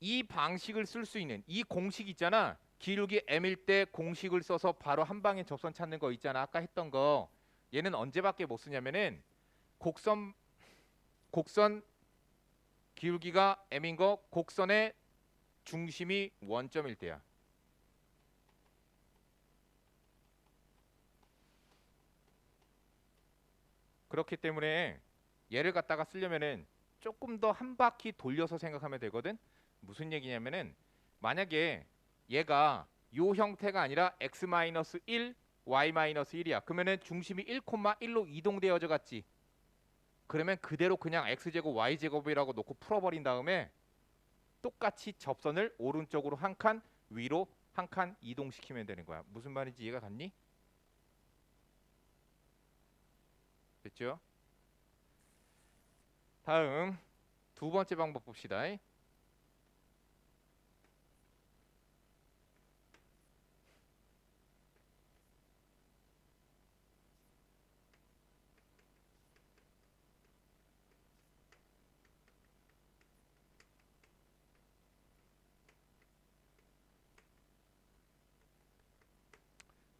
이 방식을 쓸 수 있는 이 공식 있잖아. 기울기 m일 때 공식을 써서 바로 한 방에 접선 찾는 거 있잖아. 아까 했던 거. 얘는 언제밖에 못 쓰냐면은 곡선 기울기가 m인 거 곡선의 중심이 원점일 때야. 그렇기 때문에 얘를 갖다가 쓰려면은 조금 더 한 바퀴 돌려서 생각하면 되거든. 무슨 얘기냐면은 만약에 얘가 요 형태가 아니라 x-1, y-1이야. 그러면은 중심이 1,1로 이동되어져 갔지. 그러면 그대로 그냥 x제곱 y제곱이라고 놓고 풀어버린 다음에 똑같이 접선을 오른쪽으로 한 칸, 위로 한 칸 이동시키면 되는 거야. 무슨 말인지 이해가 갔니? 됐죠? 다음 두 번째 방법 봅시다.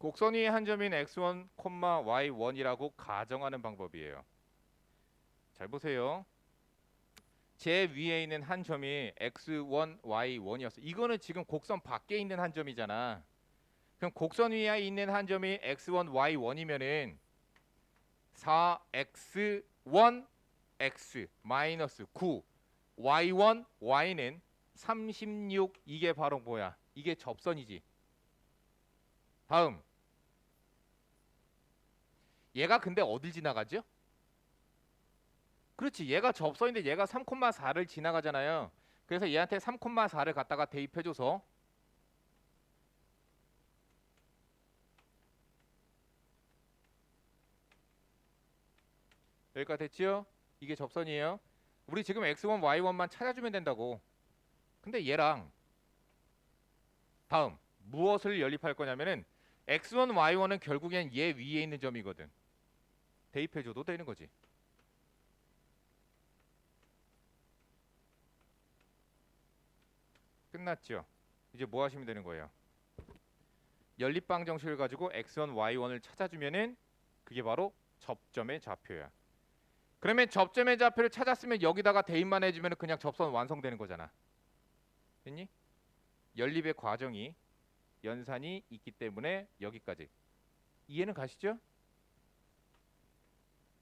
곡선 위의 한 점인 x1, y1이라고 가정하는 방법이에요. 잘 보세요. 제 위에 있는 한 점이 x1, y1이었어. 이거는 지금 곡선 밖에 있는 한 점이잖아. 그럼 곡선 위에 있는 한 점이 x1, y1이면은 4x1, x 마이너스 9, y1, y는 36. 이게 바로 뭐야? 이게 접선이지. 다음. 얘가 근데 어딜 지나가죠? 그렇지. 얘가 접선인데 얘가 3,4를 지나가잖아요. 그래서 얘한테 3,4를 갖다가 대입해줘서 여기까지 됐지요? 이게 접선이에요. 우리 지금 x1, y1만 찾아주면 된다고. 근데 얘랑 다음 무엇을 연립할 거냐면은 x1, y1은 결국엔 얘 위에 있는 점이거든. 대입해줘도 되는 거지. 끝났죠? 이제 뭐 하시면 되는 거예요? 연립방 정식을 가지고 x1, y1을 찾아주면은 그게 바로 접점의 좌표야. 그러면 접점의 좌표를 찾았으면 여기다가 대입만 해주면 그냥 접선 완성되는 거잖아. 됐니? 연립의 과정이 연산이 있기 때문에 여기까지. 이해는 가시죠?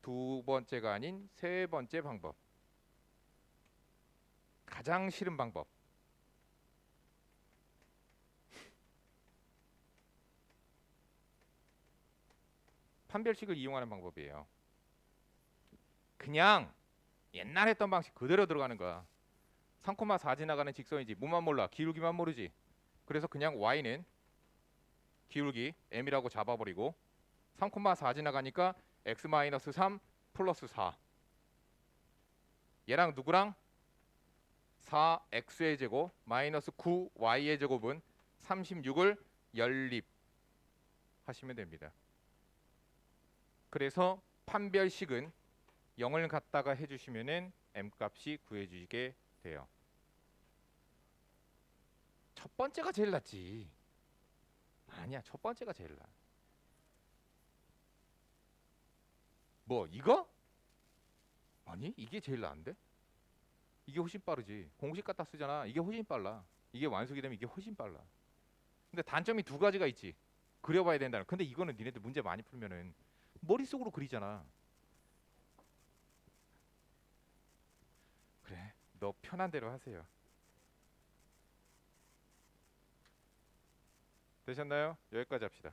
두 번째가 아닌 세 번째 방법. 가장 싫은 방법. 판별식을 이용하는 방법이에요. 그냥 옛날 했던 방식 그대로 들어가는 거야. 3,4 지나가는 직선이지. 뭐만 몰라. 기울기만 모르지. 그래서 그냥 y는 기울기 m이라고 잡아버리고 3,4 지나가니까 x-3 플러스 4. 얘랑 누구랑? 4x의 제곱 마이너스 9y의 제곱은 36을 연립하시면 됩니다. 그래서 판별식은 0을 갖다가 해주시면은 m값이 구해지게 돼요. 첫 번째가 제일 낫지. 아니야, 첫 번째가 제일 나. 뭐 이거? 아니 이게 제일 나은데? 이게 훨씬 빠르지. 공식 갖다 쓰잖아. 이게 훨씬 빨라. 이게 완숙이 되면 이게 훨씬 빨라. 근데 단점이 두 가지가 있지. 그려봐야 된다는. 근데 이거는 니네들 문제 많이 풀면은 머릿속으로 그리잖아. 그래, 너 편한 대로 하세요. 되셨나요? 여기까지 합시다.